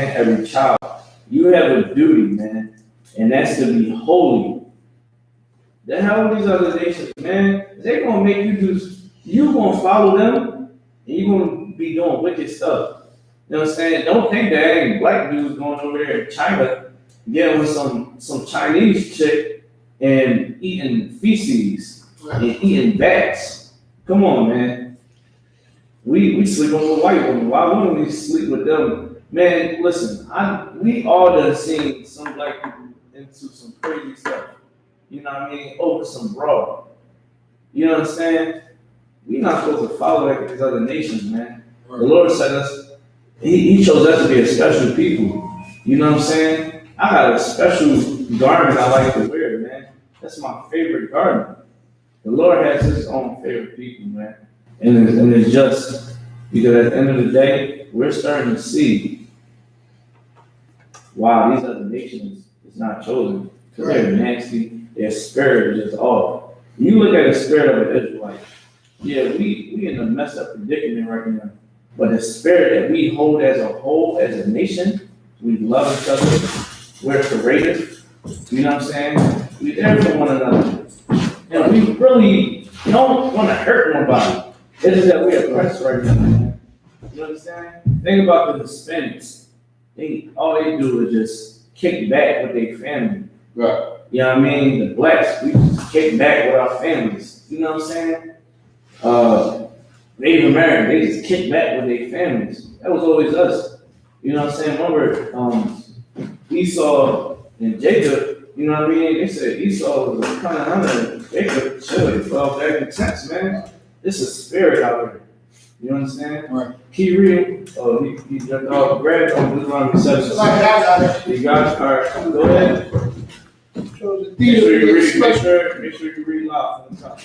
every child. You have a duty, man, and that's to be holy. Then how these other nations, man, they're gonna make you do. You gonna follow them, and you gonna be doing wicked stuff. You know what I'm saying? Don't think that ain't black dudes going over there in China, getting with some Chinese chick and eating feces and eating bats. Come on, man. We sleep with white women. Why wouldn't we sleep with them? Man, listen, we all done seen some black people into some crazy stuff. You know what I mean? Over some broad. You know what I'm saying? We're not supposed to follow like these other nations, man. The Lord said us, He chose us to be a special people. You know what I'm saying? I got a special garment I like to wear, man. That's my favorite garment. The Lord has His own favorite people, man. And it's just because at the end of the day, we're starting to see why these other nations is not chosen. Because they're nasty. Their spirit is just off. You look at the spirit of an Israelite. Yeah, we in a messed up predicament right now. But the spirit that we hold as a whole, as a nation, we love each other. We're courageous. You know what I'm saying? We're there for one another. And we really don't want to hurt nobody. It's just that we're oppressed right now. You understand? Think about the Hispanics. All they do is just kick back with their family. Right. You know what I mean? The blacks, we just kick back with our families. You know what I'm saying? Native American, they just kick back with their families. That was always us. You know what I'm saying? Remember, Esau and Jacob, you know what I mean? They said Esau was a kind of hunter. Jacob, chill, he fell back in tents, man. It's a spirit out there. You know what I'm saying? Right. Keep reading. Oh, he jumped off, grabbed on Deuteronomy 7. You got it. All right, go ahead. Make sure you read loud from the top.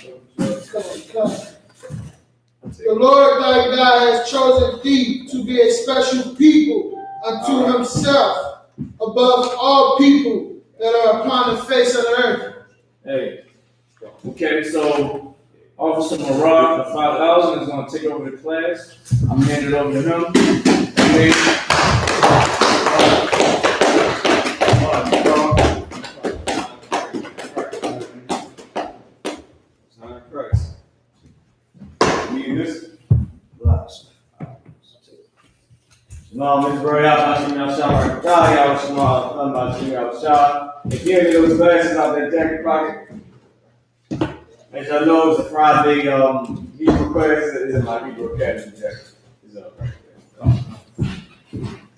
The Lord thy God has chosen thee to be a special people unto Himself above all people that are upon the face of the earth. Hey, okay, so Officer Marad, the 5,000, is going to take over the class. I'm handing it over to him. If you have those glasses out that jacket pocket, as y'all know, it's a Friday Hebrew class. It is my Hebrew Academy jacket. It's up right there.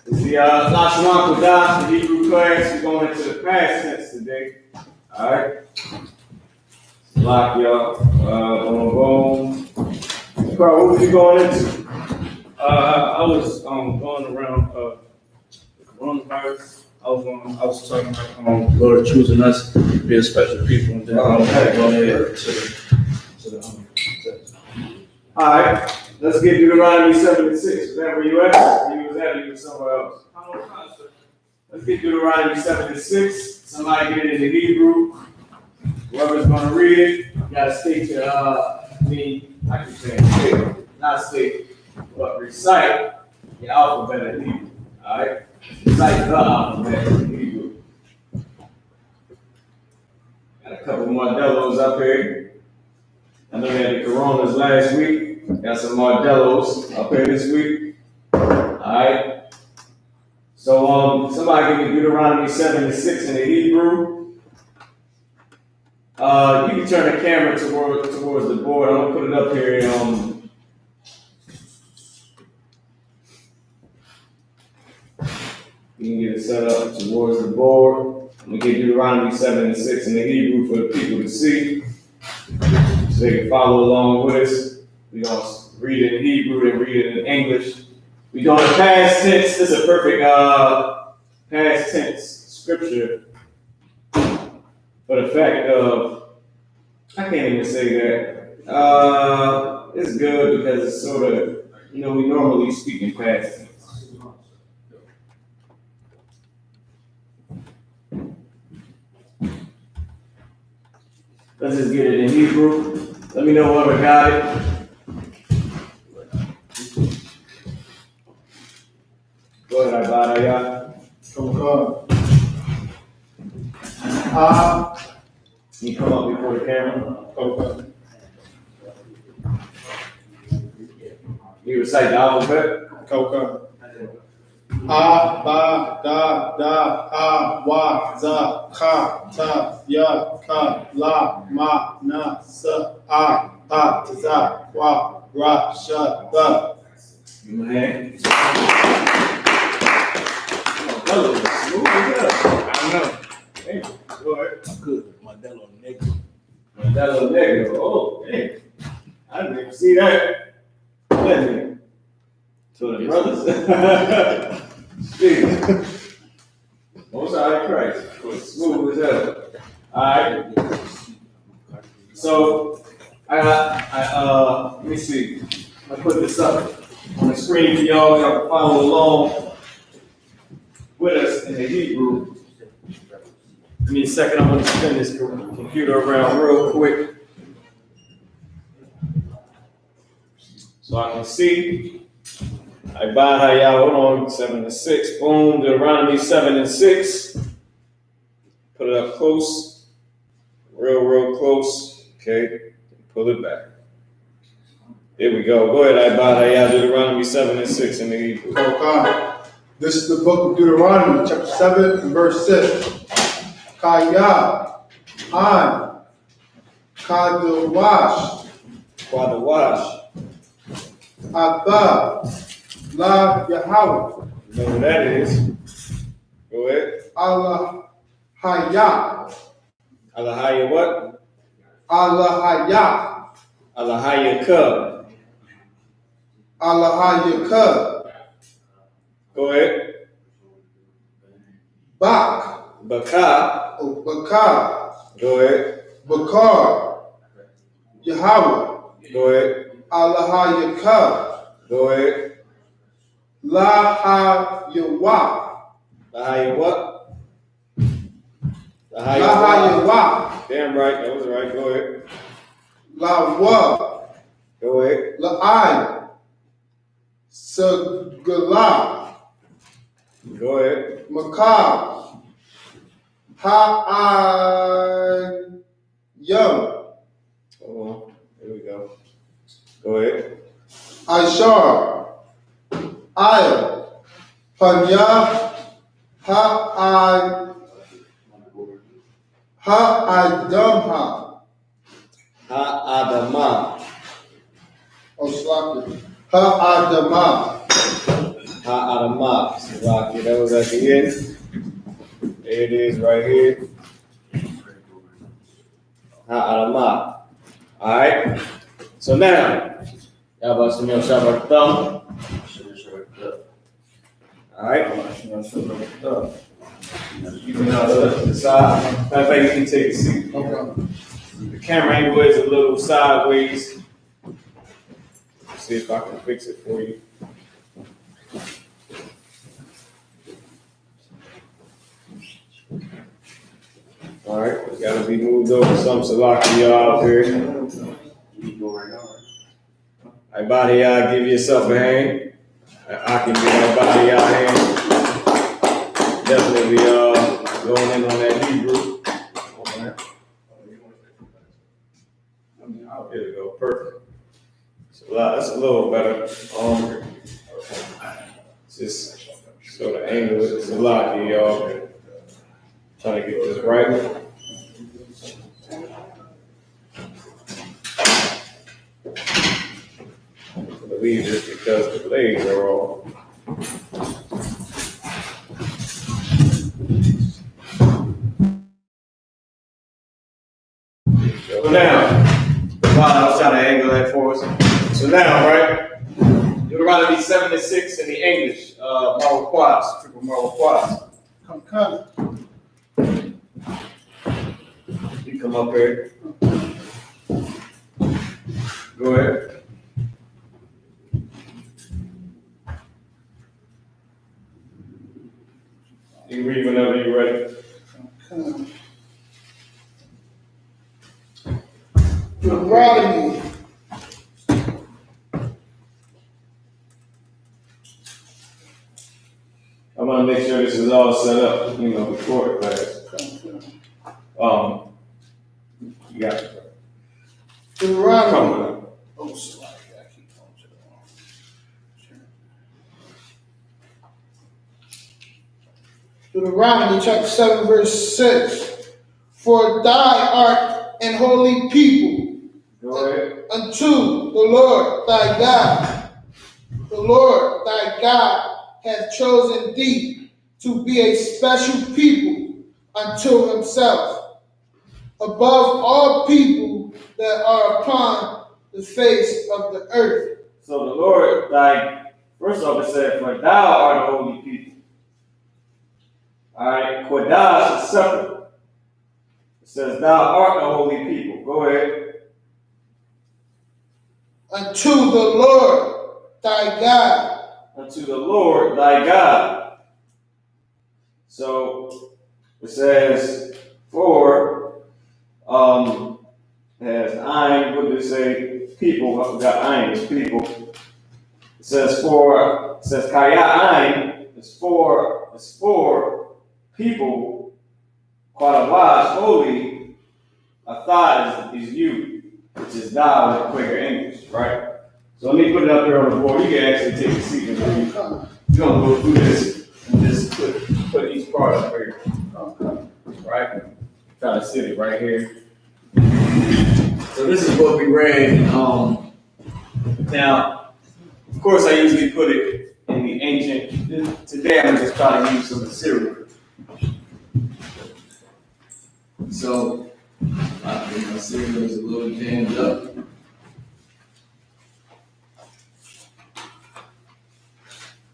It's the Lashawan, Qadash, the Hebrew class. We're going into the past tense today. All right. Lock y'all. Boom. Carl, what were you going into? I was going around coronavirus. I was talking about Lord choosing us to be a special people, and then go ahead to the All right, let's get Deuteronomy 7:6. Is that where you at? You was at, or you was somewhere else? Let's get Deuteronomy 7:6. Somebody get it in the Hebrew. Whoever's going to read it, you got to state your, I keep saying state, not state, but recite your alphabet in Hebrew. All right? Recite the alphabet in Hebrew. Got a couple more Delos up here. I know we had the Coronas last week. Got some more Delos up here this week. All right. So somebody give me Deuteronomy 7:6 in the Hebrew. You can turn the camera towards the board. I'm gonna put it up here. You can get it set up towards the board. I'm gonna get Deuteronomy 7:6 in the Hebrew for the people to see, so they can follow along with us. We're gonna read it in Hebrew and read it in English. We're doing a past tense. This is a perfect past tense scripture for the fact of, I can't even say that. It's good because it's sort of, we normally speak in past tense. Let's just get it in Hebrew. Let me know whoever got it. Go ahead, Abadaya. You come up before the camera. You recite the alphabet. A, ba, da, da, ha, wa, za, ka, ta, ya, ka, la, ma, na, sa, a, ta, za, wa, ra, sha, ba. Give me a hand. That was smooth as hell. I know. Hey, go ahead. I'm good. Modelo Negro. That little nigga. Oh, hey. I didn't even see that. Let me. So the brothers. Steve. Most high Christ. Was smooth as hell. Alright. So let me see. I put this up on the screen for y'all. Y'all can follow along with us in the Hebrew. Give me a second. I'm going to spin this computer around real quick so I can see. I buy how y'all, hold on, 7 and 6. Boom, Deuteronomy 7 and 6. Put it up close. Real close. Okay. Pull it back. There we go. Go ahead, I buy how y'all, Deuteronomy 7 and 6 in the Hebrew. Okay. This is the book of Deuteronomy, chapter 7 and verse 6. Kaya, an, Qadash, Qadash. Abba, la Yahweh. You know what that is? Go ahead. Allah Hayah. Alahaya what? Allah Hayah. Alahaya Ka. Allah Hayah. Go ahead. Bak. Baka. Bakar. Go ahead. Bakar. Yahweh. Go ahead. Allah Hayah. Go ahead. La Hayah. Alahaya what? La Hayah. Damn right. That was right. Go ahead. La Wa. Go ahead. La Ay. Sagala. Go ahead. Makar. Ha-I-Yum. Hold on. Here we go. Go ahead. Ishar. Ayah. Panya. Ha-I. Ha-I-Dumha. Ha-adama. Oh, sloppy. Ha-I-Dumha. Ha-adama. Salaki. That was at the end. There it is right here. Ha-adama. Alright. So now, y'all about to know Shabbat thumb. Alright. You can decide. Matter of fact, you can take a seat. Okay. The camera angle is a little sideways. Let's see if I can fix it for you. All right, we gotta be moved over some salaki y'all out here. I body y'all, give yourself a hand. I can give my body y'all a hand. Definitely going in on that Hebrew. Here we go, perfect. So that's a little better. Just so the angle is a lot here, y'all. Trying to get this right. I believe this because the blades are all. So now, I'll try to angle that for us. So now, right? Deuteronomy 7 and 6 in the English, moral quads, triple moral quads. Come. You come up here. Go ahead. You can read whenever you're ready. Deuteronomy. I'm gonna to make sure this is all set up, before the class. You got it. Deuteronomy. Oh, so I keep going to the wrong. Deuteronomy chapter 7, verse 6. For thy art an holy people Go ahead. unto the Lord thy God. The Lord thy God hath chosen thee to be a special people unto himself, above all people that are upon the face of the earth. So the Lord, first off, it said, for thou art a holy people. All right, Qadash is separate. It says, thou art a holy people. Go ahead. Unto the Lord thy God. Unto the Lord thy God. So it says, for, has I, what did it say? People, I forgot I is people. It says Kaya Ain is for people. Qadash, holy. Atha is you, which is thou in Quaker English, right? So let me put it up here on the board. You can actually take a seat and read. You're gonna go through this and just put each part up here. Right? Try to sit it right here. So this is what we read. Now, of course, I usually put it in the ancient. Today, I'm just trying to use some Assyrian. So, Assyrian is a little jammed up.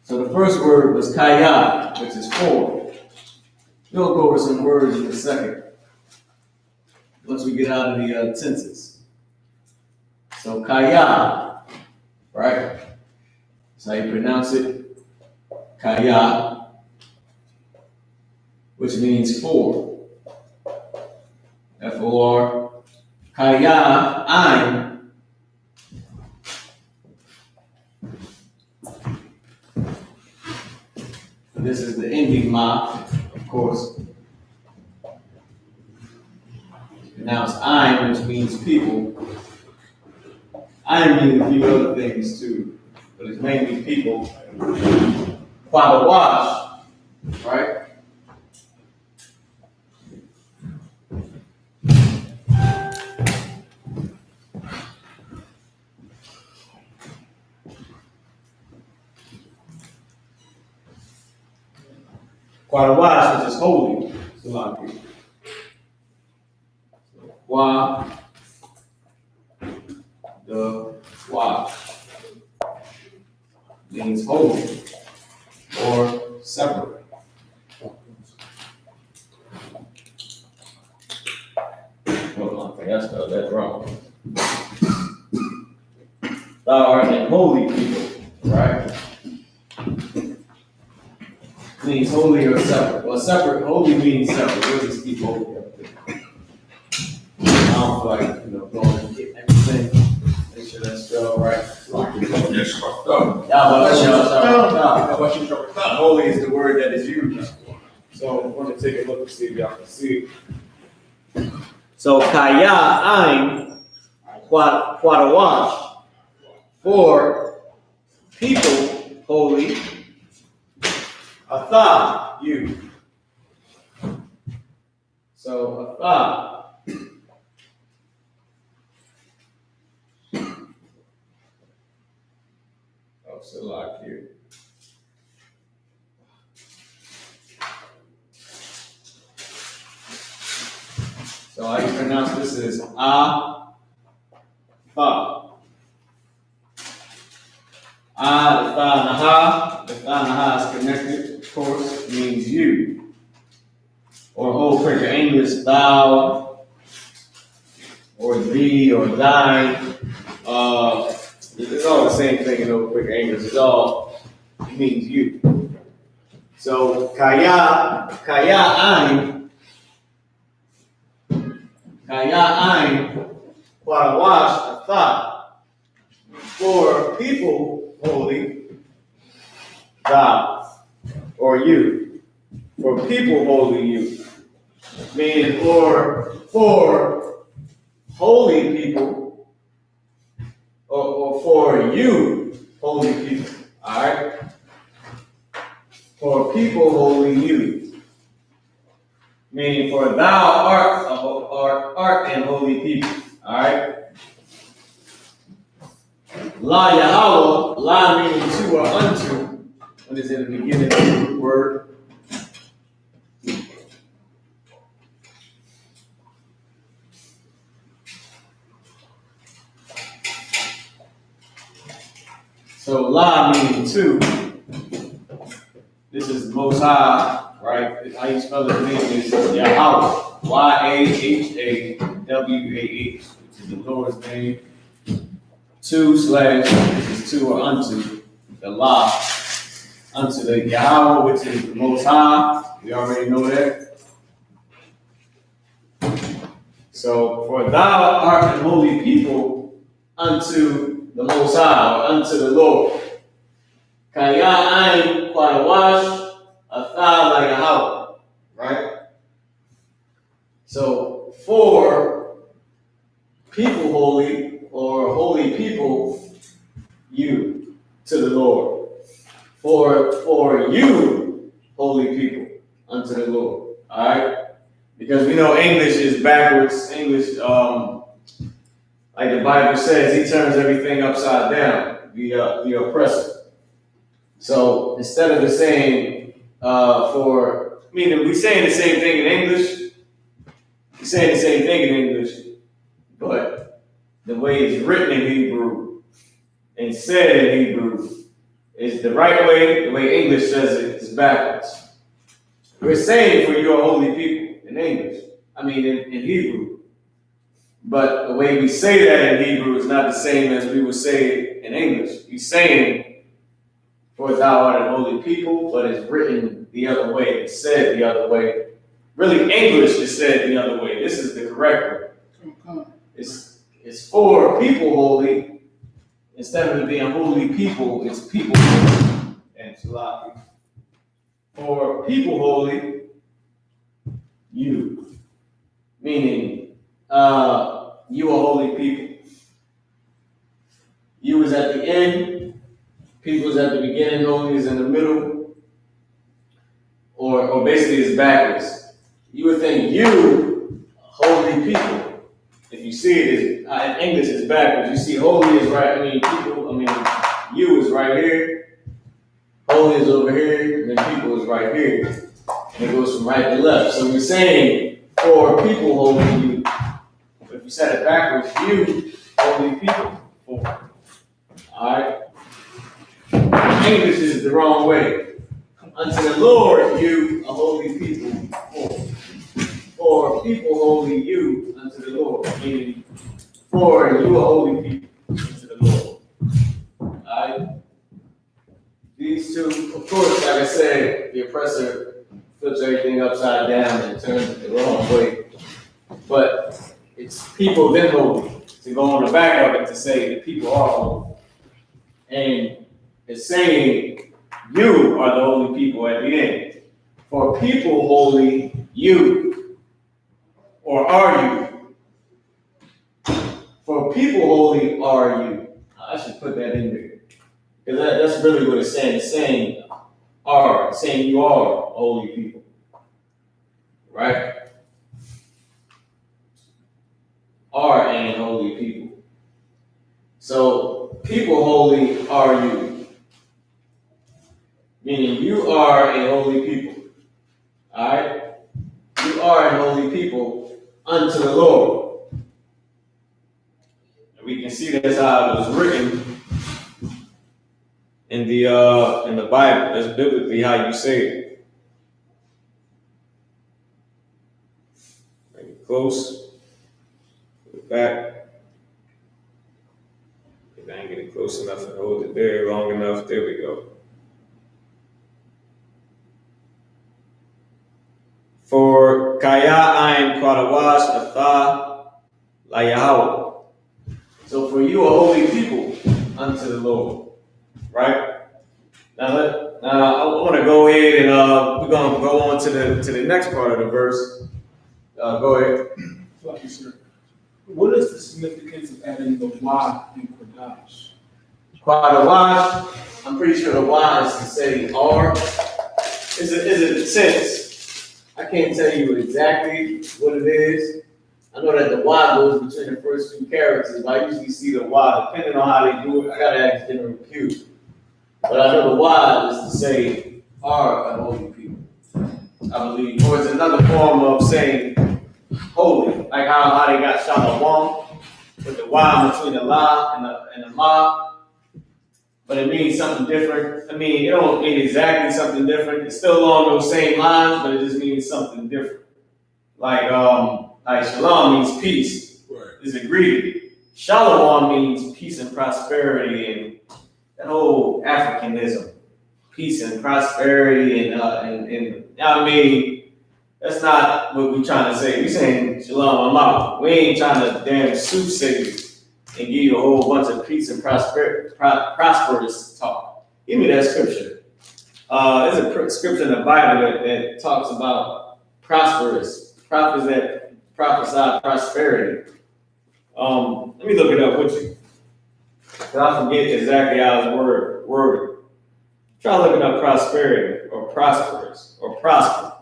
So the first word was kaya, which is for. We'll go over some words in a second, once we get out of the tenses. So kaya, right? That's how you pronounce it. Kaya, which means for. F-O-R. Kaya, I'm. This is the ending ma, of course. Pronounced I'm, which means people. I mean a few other things too, but it's mainly people. Qadash, right? Qadash, which is holy. It's a lot of people. Qua, the qua means holy or separate. Hold on, I think I spelled that wrong. Thou art a holy people, right? Means holy or separate. Well, separate, holy means separate. We'll just keep holy up there. I don't feel like, going and get everything. Make sure that's spelled right. Holy is the word that is used. So I want to take a look and see if y'all can see. So kaya, I'm, Qadash, for people, holy. Atha, you. So Atha. Oh, still like you. So how you pronounce this is Atha. The Naha is connected, of course, means you. Or Old Quaker English, thou, or thee, or thine. It's all the same thing in Old Quaker English. It means you. So kaya ein, Qadash, Atha, for people holy, thou, or you. For people holy you. Meaning for holy people, or for you, holy people. Alright? For people holy you. Meaning for thou art and holy people. Alright? La Yahweh, la meaning to or unto, what is in the beginning of the word? So la meaning to. This is the Most High, right? How you spell his name is Yahweh. Yahweh, which is the Lord's name. To slash, this is to or unto, the la, unto the Yahweh, which is the Most High. We already know that. So, for thou art a holy people unto the Most High, or unto the Lord. Kaya ain Qadash atha Yahweh, right? So, for people holy, or holy people, you, to the Lord. For you, holy people, unto the Lord. Alright? Because we know English is backwards. English, like the Bible says, he turns everything upside down, the oppressor. So instead of the saying we're saying the same thing in English. We're saying the same thing in English, but the way it's written in Hebrew and said in Hebrew is the right way. The way English says it is backwards. We're saying for your holy people in English. In Hebrew. But the way we say that in Hebrew is not the same as we would say it in English. He's saying, for thou art a holy people, but it's written the other way. It's said the other way. Really, English is said the other way. This is the correct way. It's for people holy. Instead of it being holy people, it's people holy. And SHALAM. For people holy, you. Meaning, you are holy people. You is at the end, people is at the beginning, holy is in the middle, or basically it's backwards. You would think you, holy people. If you see it, in English it's backwards. You see holy is right, you is right here, holy is over here, and then people is right here. And it goes from right to left. So we're saying, for people holy you. But if you said it backwards, you, holy people. Alright? English is the wrong way. Unto the Lord, you, a holy people. For people holy you unto the Lord. Meaning, for you, a holy people unto the Lord. Alright? These two, of course, like I said, the oppressor flips everything upside down and turns it the wrong way. But it's people then holy. To go on the back of it to say the people are holy. And it's saying you are the holy people at the end. For people holy, you. Or are you? For people holy, are you? I should put that in there. Because that's really what it's saying. It's saying are, saying you are holy people. Right? Are and holy people. So, people holy are you. Meaning you are a holy people. Alright? You are a holy people unto the Lord. And we can see that's how it was written in the Bible. That's biblically how you say it. Bring it close. Put it back. If I ain't getting close enough and hold it there long enough, there we go. For Kaya ain Qadash atha Yahweh. So for you are holy people unto the Lord. Right? Now I want to go ahead and we're gonna go on to the next part of the verse. Go ahead. Thank you, sir. What is the significance of adding the Y in Qadash? Qadash, I'm pretty sure the Y is to say R. Is it sense? I can't tell you exactly what it is. I know that the Y goes between the first two characters, but I usually see the Y, depending on how they do it. I gotta ask General Q. But I know the Y is to say R by holy people, I believe. Or it's another form of saying holy, like how they got Shalom with the Y between the La and the Ma. But it means something different. I mean, it don't mean exactly something different. It's still along those same lines, but it just means something different. Like Shalom means peace. Right. Is a greeting. Shalom means peace and prosperity and that whole Africanism. Peace and prosperity and I mean, that's not what we're trying to say. We're saying Shalom, I'm out. We ain't trying to damn soothsay you and give you a whole bunch of peace and prosperous talk. Give me that scripture. There's a scripture in the Bible that talks about prosperous, prophets that prophesy prosperity. Let me look it up with you. Because I forget exactly how it's worded. Try looking up prosperity or prosperous or prosper.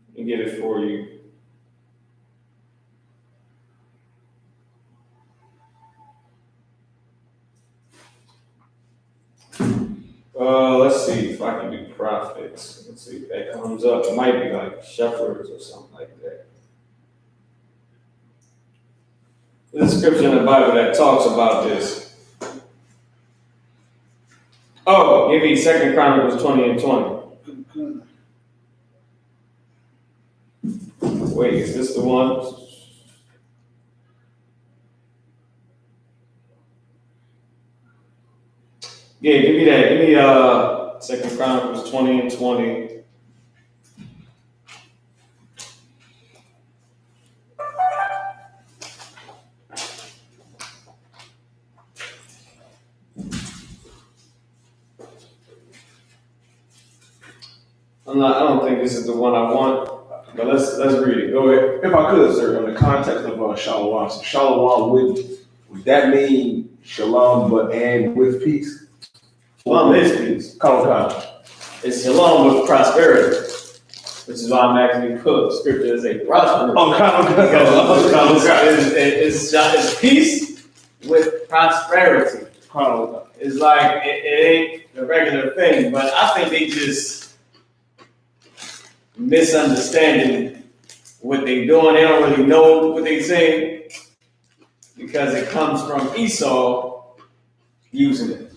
Let me get it for you. Let's see if I can do prophets. Let's see if that comes up. It might be like shepherds or something like that. There's a scripture in the Bible that talks about this. Oh, give me 2 Chronicles 20 and 20. Wait, is this the one? Yeah, give me that. Give me 2 Chronicles 20 and 20. I don't think this is the one I want, but let's read it. Go ahead. If I could, sir, in the context of Shalom, so Shalom would that mean Shalom but and with peace? Shalom is peace. Come. It's shalom with prosperity, which is why I'm actually put scripture as a prosperity. It's peace with prosperity. It's like it ain't a regular thing, but I think they just misunderstanding what they're doing. They don't really know what they're saying because it comes from Esau using it.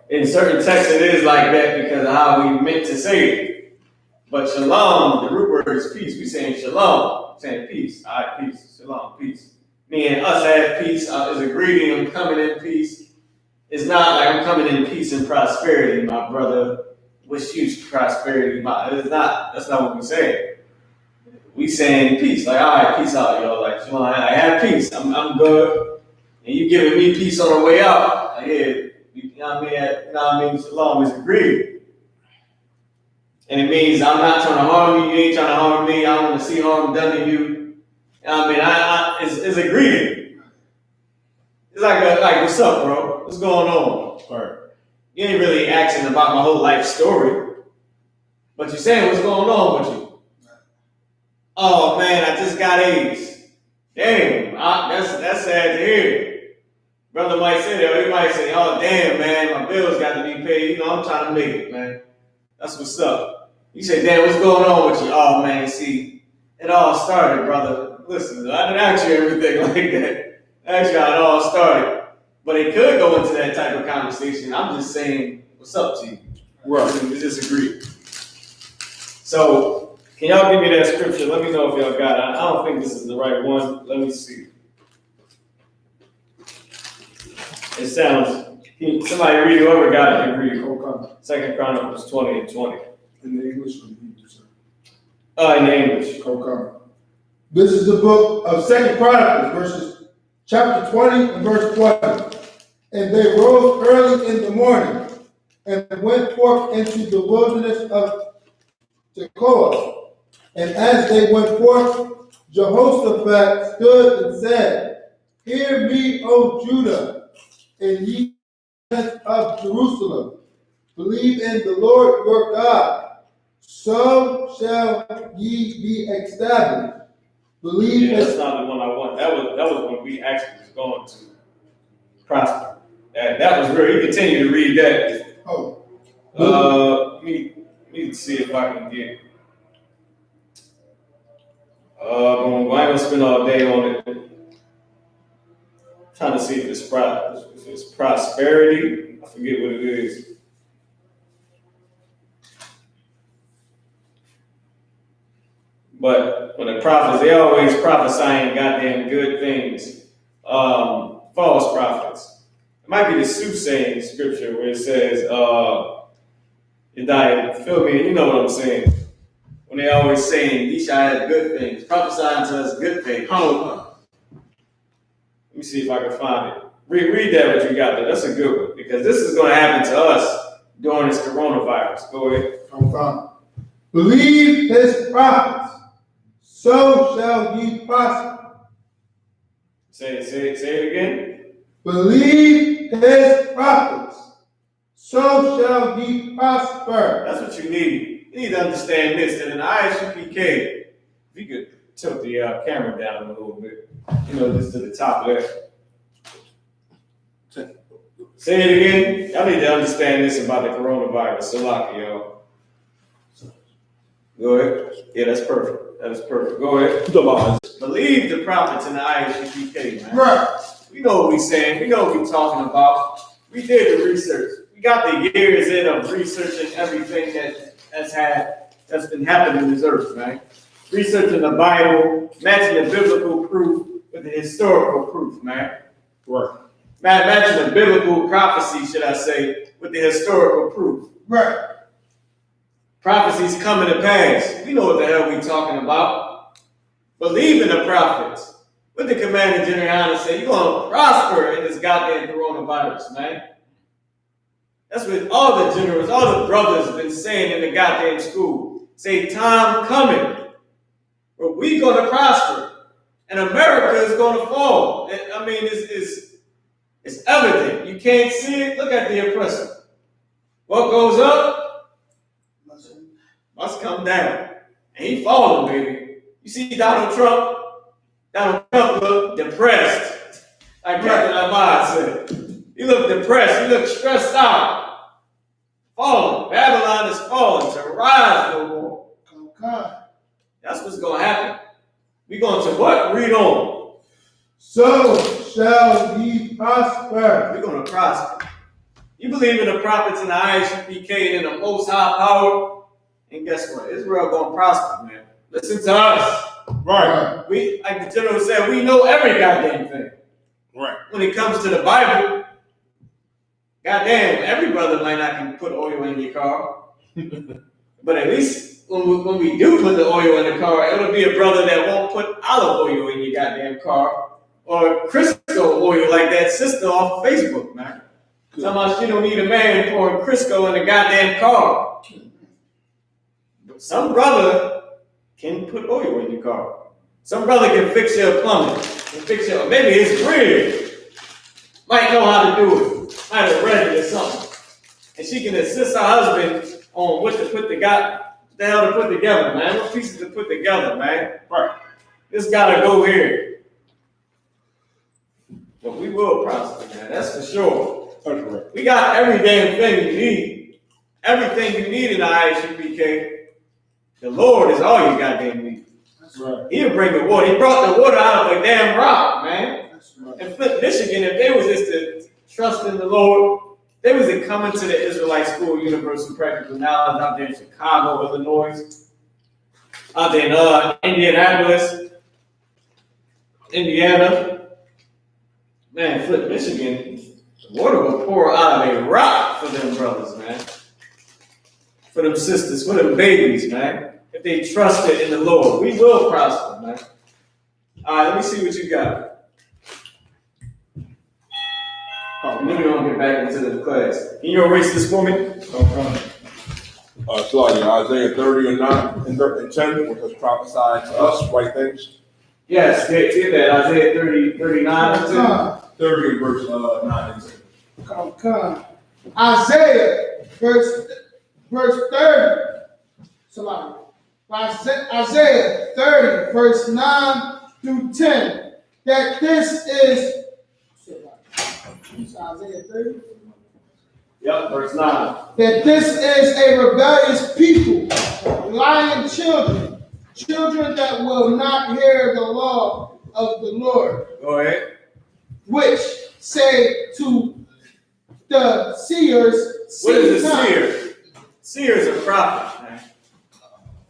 In certain texts, it is like that because of how we meant to say it. But shalom, the root word is peace. We're saying shalom, saying peace. All right, peace, shalom, peace. Me and us have peace is a greeting. I'm coming in peace. It's not like I'm coming in peace and prosperity, my brother. Wish you prosperity. It's not. That's not what we saying. We saying peace. Like, all right, peace out, yo. Like, shalom, I have peace. I'm good. And you giving me peace on the way out. Like, yeah. You know what I mean? Shalom is a greeting. And it means I'm not trying to harm you, you ain't trying to harm me, I don't want to see harm done to you. You know what I mean? It's a greeting. It's like, what's up, bro? What's going on? Or you ain't really asking about my whole life story. But you're saying what's going on with you. Oh man, I just got AIDS. Damn, that's sad to hear. Brother might say that, or he might say, oh damn man, my bills got to be paid. You know, I'm trying to make it, man. That's what's up. You say, damn, what's going on with you? Oh man, see, it all started, brother. Listen, I didn't ask you everything like that. I asked you how it all started. But it could go into that type of conversation. I'm just saying, what's up to you? Right. We disagree. So, can y'all give me that scripture? Let me know if y'all got it. I don't think this is the right one. Let me see. It sounds, somebody read, whoever got it, can read 2 Chronicles 20 and 20. In the English or the Hebrew, sir? In the English. This is the book of 2 Chronicles, verses chapter 20 and verse 20. And they rose early in the morning and went forth into the wilderness of Tekoa. And as they went forth, Jehoshaphat stood and said, Hear me, O Judah, and ye of Jerusalem. Believe in the Lord your God, so shall ye be established. Believe Yeah, that's in... not the one I want. That was when we actually was going to prosper. That was where you continue to read that. Oh. Let me see if I can get. I'm gonna spend all day on it. Trying to see if it's prosperity. I forget what it is. But when the prophets, they always prophesying goddamn good things. False prophets. It might be the soothsaying scripture where it says, feel me, you know what I'm saying. When they always saying, ye shall have good things, prophesying to us good things. Let me see if I can find it. Read that what you got there. That's a good one. Because this is going to happen to us during this coronavirus. Go ahead. I'm fine. Believe his prophets, so shall ye prosper. Say it again. Believe his prophets, so shall ye prosper. That's what you need. You need to understand this, that in the I.S.U.P.K, if you could tilt the camera down a little bit, just to the top left. Say it again. Y'all need to understand this about the coronavirus. Salaki, y'all. Go ahead. Yeah, that's perfect. That is perfect. Go ahead. Believe the prophets in the I.S.U.P.K, man. Right. We know what we're saying. We know what we're talking about. We did the research. We got the years in of researching everything that's been happening in this earth, man. Researching the Bible, matching the biblical proof with the historical proof, man. Right. Matching the biblical prophecy, should I say, with the historical proof. Right. Prophecies coming to pass. We know what the hell we're talking about. Believe in the prophets. What the Commander GEN.YAHANNA say? You're going to prosper in this goddamn coronavirus, man. That's what all the generals, all the brothers have been saying in the goddamn school. Say, time coming where we going to prosper and America is going to fall. I mean, it's evident. You can't see it. Look at the oppressor. What goes up must come down. And he falling, baby. You see Donald Trump? Donald Trump looked depressed. Like Captain Ahmad said. He looked depressed. He looked stressed out. Falling. Babylon is falling. To rise no more. Okay. That's what's going to happen. We're going to what? Read on. So shall ye prosper. We're going to prosper. You believe in the prophets and the I.S.U.P.K and in the most high power. And guess what? Israel going to prosper, man. Listen to us. Right. We, like the general said, we know every goddamn thing. Right. When it comes to the Bible, goddamn, every brother might not can put oil in your car. But at least when we do put the oil in the car, it'll be a brother that won't put olive oil in your goddamn car. Or Crisco oil like that sister off of Facebook, man. Somehow she don't need a man pouring Crisco in the goddamn car. But some brother can put oil in your car. Some brother can fix your plumbing. Can fix your, maybe his grid. Might know how to do it. Might have read it or something. And she can assist her husband on what to put the hell to put together, man. What pieces to put together, man. Right. This gotta go here. But we will prosper, man. That's for sure. That's right. We got every damn thing you need. Everything you need in the I.S.U.P.K. The Lord is all you goddamn need. That's right. He'll bring the water. He brought the water out of a damn rock, man. That's right. In Flint, Michigan, if they was just to trust in the Lord, they was to come into the Israelite School Universal Practical Knowledge out there in Chicago, Illinois, out there in Indianapolis, Indiana. Man, Flint, Michigan, the water will pour out of a rock for them brothers, man. For them sisters, for them babies, man. If they trusted in the Lord, we will prosper, man. All right, let me see what you got. And then we're gonna get back into the class. Can you erase this for me? Okay. Claudia, Isaiah 30 and 9 and 10, which was prophesied to us, right things. Yes, get that. Isaiah 30, 39 and 10. Come, 30 and verse 9 and 10. come. Isaiah, verse 30. Salam. Isaiah 30, verse 9 through 10. That this is Isaiah 30. Yep, verse 9. That this is a rebellious people, lying children, children that will not hear the law of the Lord, Go ahead. which say to the seers, What is a "See not." seer? Seer is a prophet, man.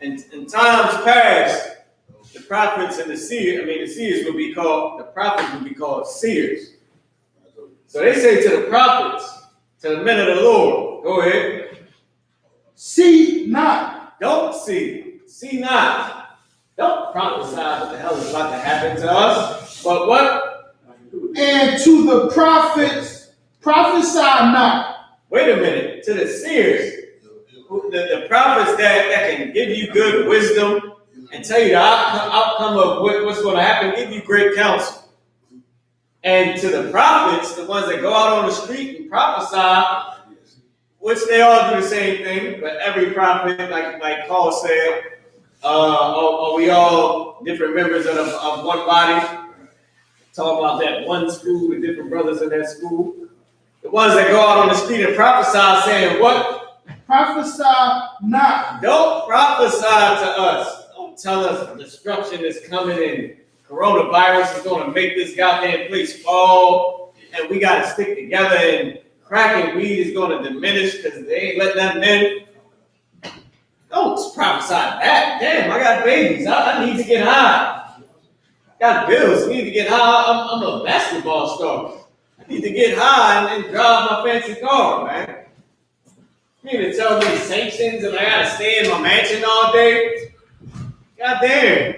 In times past, the prophets and the seers would be called, the prophets would be called seers. So they say to the prophets, to the men of the Lord, go ahead. See not. Don't see. See not. Don't prophesy what the hell is about to happen to us. But what? And to the prophets, prophesy not. Wait a minute. To the seers, the prophets that can give you good wisdom and tell you the outcome of what's going to happen, give you great counsel. And to the prophets, the ones that go out on the street and prophesy, which they all do the same thing, but every prophet, like Paul said, are we all different members of one body? Talk about that one school with different brothers in that school. The ones that go out on the street and prophesy saying what? Prophesy not. Don't prophesy to us. Don't tell us destruction is coming and coronavirus is going to make this goddamn place fall and we got to stick together and cracking weed is going to diminish because they ain't letting nothing in. Don't prophesy that. Damn, I got babies. I need to get high. Got bills. I need to get high. I'm a basketball star. I need to get high and drive my fancy car, man. You need to tell me sanctions and I got to stay in my mansion all day? God damn.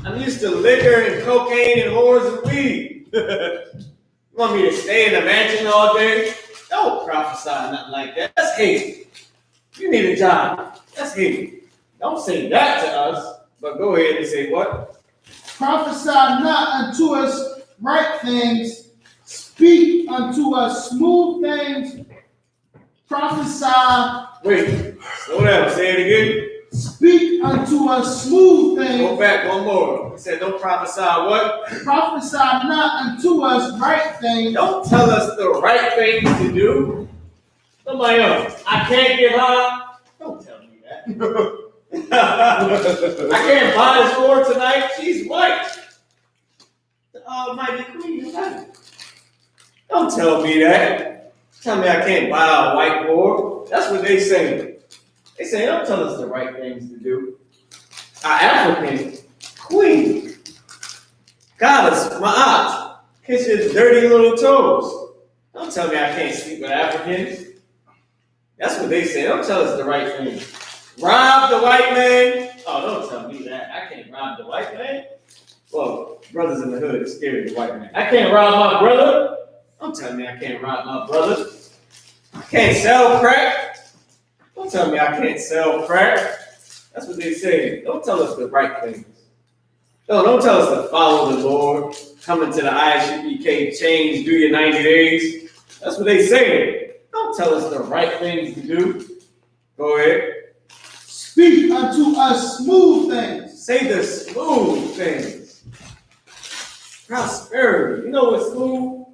I'm used to liquor and cocaine and whores and weed. You want me to stay in the mansion all day? Don't prophesy nothing like that. That's hate. You need a job. That's hate. Don't say that to us, but go ahead and say what? Prophesy not unto us right things. Speak unto us smooth things. Prophesy. Wait, slow down. Say it again. Speak unto us smooth things. Go back one more. He said, don't prophesy what? Prophesy not unto us right things. Don't tell us the right things to do. Somebody else, I can't get high. Don't tell me that. I can't buy this whore tonight. She's white. The almighty queen of heaven. Don't tell me that. Tell me I can't buy a white whore. That's what they say. They say, don't tell us the right things to do. Our African queen, Goddess, Ma'at, kiss his dirty little toes. Don't tell me I can't sleep with Africans. That's what they say. Don't tell us the right thing. Rob the white man. Oh, don't tell me that. I can't rob the white man. Well, brothers in the hood are scared of the white man. I can't rob my brother. Don't tell me I can't rob my brother. I can't sell crack. Don't tell me I can't sell crack. That's what they say. Don't tell us the right things. No, don't tell us to follow the Lord. Come into the I.S.U.P.K. change, do your 90 days. That's what they say. Don't tell us the right things to do. Go ahead. Speak unto us smooth things. Say the smooth things. Prosperity. You know what's smooth?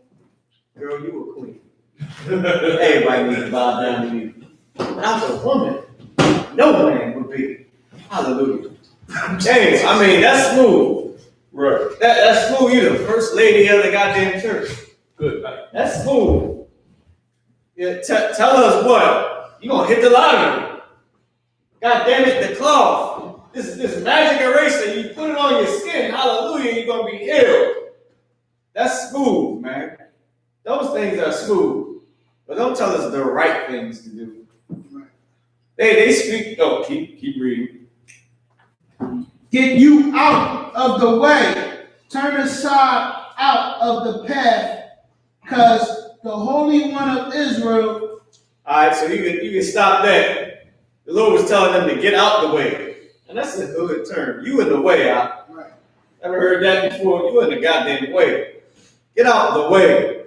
Girl, you a queen. Everybody needs to bow down to you. Without a woman, no man would be. Hallelujah. James, I mean, that's smooth. Right. That's smooth. You're the first lady of the goddamn church. Good. That's smooth. Yeah, tell us what? You gonna hit the lottery. God damn it, the cloth. This magic eraser, you put it on your skin, hallelujah, you're gonna be healed. That's smooth, man. Those things are smooth. But don't tell us the right things to do. They speak. Oh, keep reading. Get you out of the way. Turn aside out of the path, because the Holy One of Israel. All right, so you can stop that. The Lord was telling them to get out the way. And that's a good term. You in the way, Right. Ever heard that before? You in the goddamn way. Get out the way.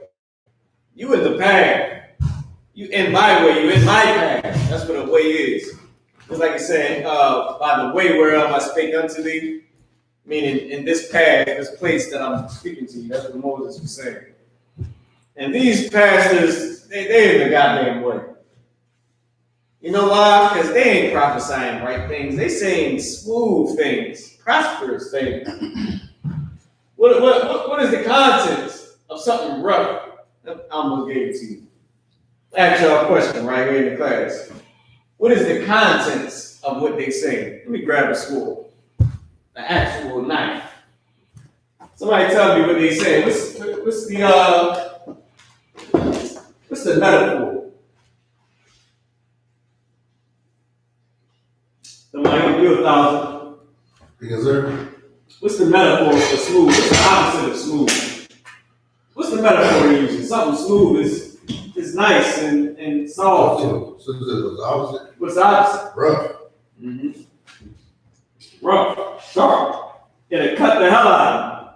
You in the path. You in my way. You in my path. That's what a way is. It's like it's saying, by the way whereof I spake unto thee, meaning in this path, this place that I'm speaking to you. That's what Moses was saying. And these pastors, they in the goddamn way. You know why? Because they ain't prophesying right things. They saying smooth things, prosperous things. What is the contents of something rough? I almost gave it to you. Ask y'all a question right here in the class. What is the contents of what they say? Let me grab a sword, an actual knife. Somebody tell me what they say. What's the metaphor? Somebody give you 1,000. Yes, sir. What's the metaphor for smooth? What's the opposite of smooth? What's the metaphor you're using? Something smooth is nice and soft. So the opposite. What's the opposite? Rough. Mm-hmm. Rough, sharp. It'll cut the hell out of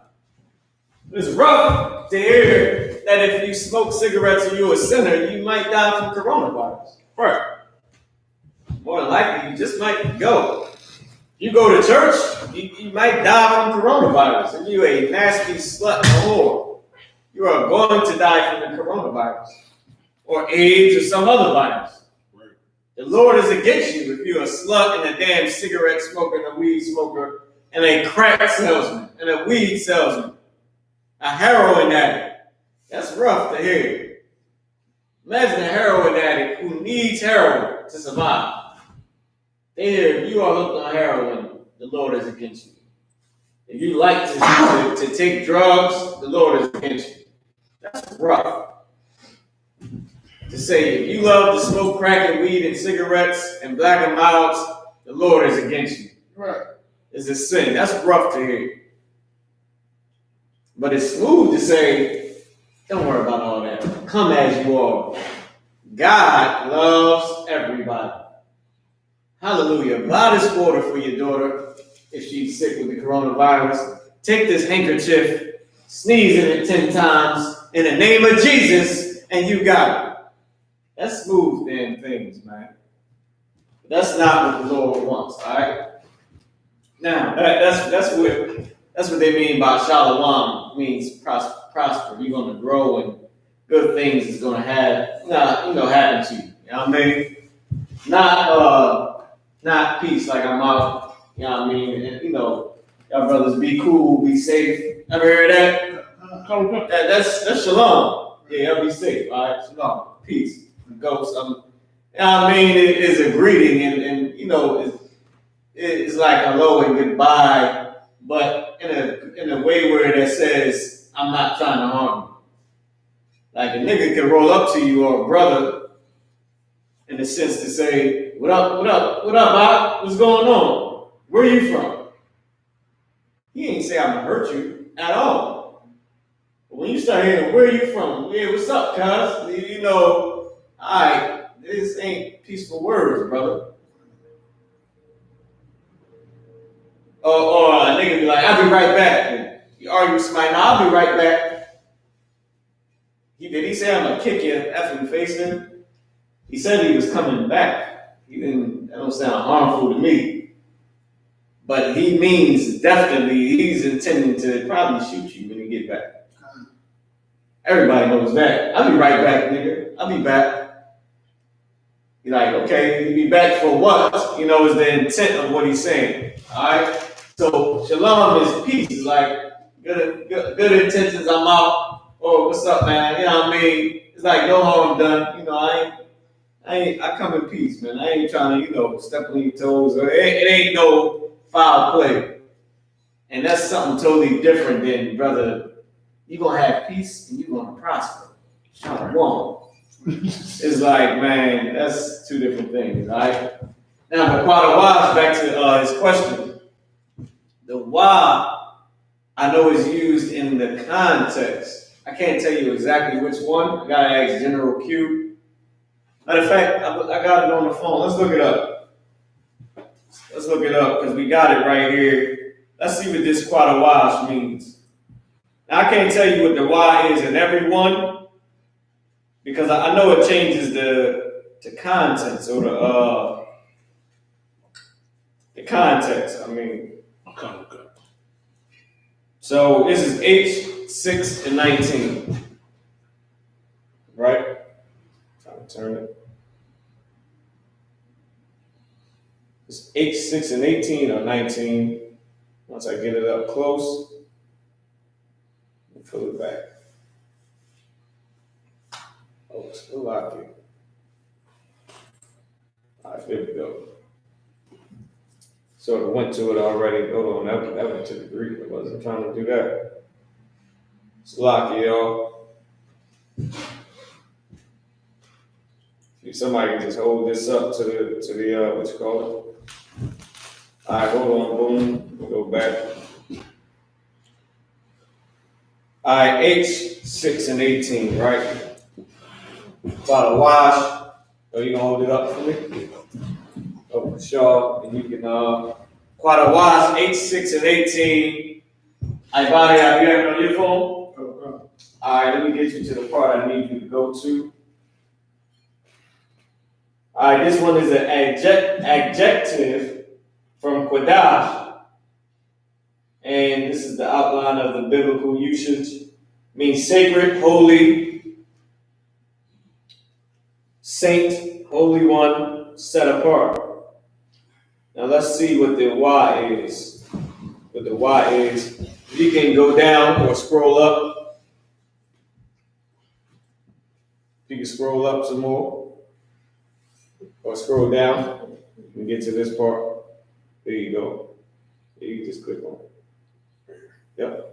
you. It's rough to hear that if you smoke cigarettes and you're a sinner, you might die from coronavirus. Right. More than likely, you just might go. You go to church, you might die from coronavirus. If you're a nasty slut and a whore, you are going to die from the coronavirus or AIDS or some other virus. Right. The Lord is against you if you're a slut and a damn cigarette smoker and a weed smoker and a crack salesman and a weed salesman, a heroin addict. That's rough to hear. Imagine a heroin addict who needs heroin to survive. If you are hooked on heroin, the Lord is against you. If you like to take drugs, the Lord is against you. That's rough. To say if you love to smoke crack and weed and cigarettes and black and milds, the Lord is against you. Right. It's a sin. That's rough to hear. But it's smooth to say, don't worry about all that. Come as you are. God loves everybody. Hallelujah. Buy this water for your daughter if she's sick with the coronavirus. Take this handkerchief, sneeze in it 10 times in the name of Jesus, and you got it. That's smooth damn things, man. That's not what the Lord wants, all right? Now, that's what they mean by SHALAM, means prosper. You're going to grow and good things is going to happen to you. You know what I mean? Not peace like I'm out. You know what I mean? And, y'all brothers be cool, be safe. Ever hear that? That's shalom. Yeah, y'all be safe. All right, shalom. Peace. Go something. You know what I mean? It is a greeting and it's like hello and goodbye, but in a way where it says, I'm not trying to harm you. Like a nigga can roll up to you or a brother in the sense to say, what up, Bob? What's going on? Where are you from? He ain't say I'm gonna hurt you at all. But when you start hearing, where are you from? Yeah, what's up, cuz? All right, this ain't peaceful words, brother. Or a nigga be like, I'll be right back. And you argue with somebody, no, I'll be right back. Did he say I'm gonna kick your effing face in? He said he was coming back. That don't sound harmful to me. But he means definitely he's intending to probably shoot you when you get back. Everybody knows that. I'll be right back, nigga. I'll be back. You're like, okay, you be back for what? Is the intent of what he's saying. Alright? So shalom is peace. It's like good intentions, I'm out. Oh, what's up, man? You know what I mean? It's like no harm done. I come in peace, man. I ain't trying to, step on your toes. Or it ain't no foul play. And that's something totally different than, brother, you're going to have peace and you're going to prosper. Shalom. It's like, man, that's two different things, all right? Now, but Qadash, back to his question. The why, I know, is used in the context I can't tell you exactly which one. I gotta ask General Q. Matter of fact, I got it on the phone. Let's look it up. Let's look it up because we got it right here. Let's see what this Qadash means. Now, I can't tell you what the Y is in every one because I know it changes the contents or the context. I mean, Okay. so this is H6 and 19, right? Trying to turn it. It's H6 and 18 or 19. Once I get it up close, and pull it back. Oh, it's still locked in. All right, there we go. So it went to it already. Hold on, that went to the Greek. I wasn't trying to do that. It's locked, y'all. Somebody can just hold this up to the what you call it. All right, hold on, boom. We'll go back. All right, H6 and 18, right? About a wash. Oh, you gonna hold it up for me? Oh, for sure. And you can quite a wash, H6 and 18. Everybody, have you have it on your phone? Okay. All right, let me get you to the part I need you to go to. All right, this one is an adjective from Qadash, and this is the outline of the biblical usage. Means sacred, holy, saint, holy one, set apart. Now let's see what the Y is. What the Y is. You can go down or scroll up. You can scroll up some more. Or scroll down. You can get to this part. There you go. You can just click on it. Yep.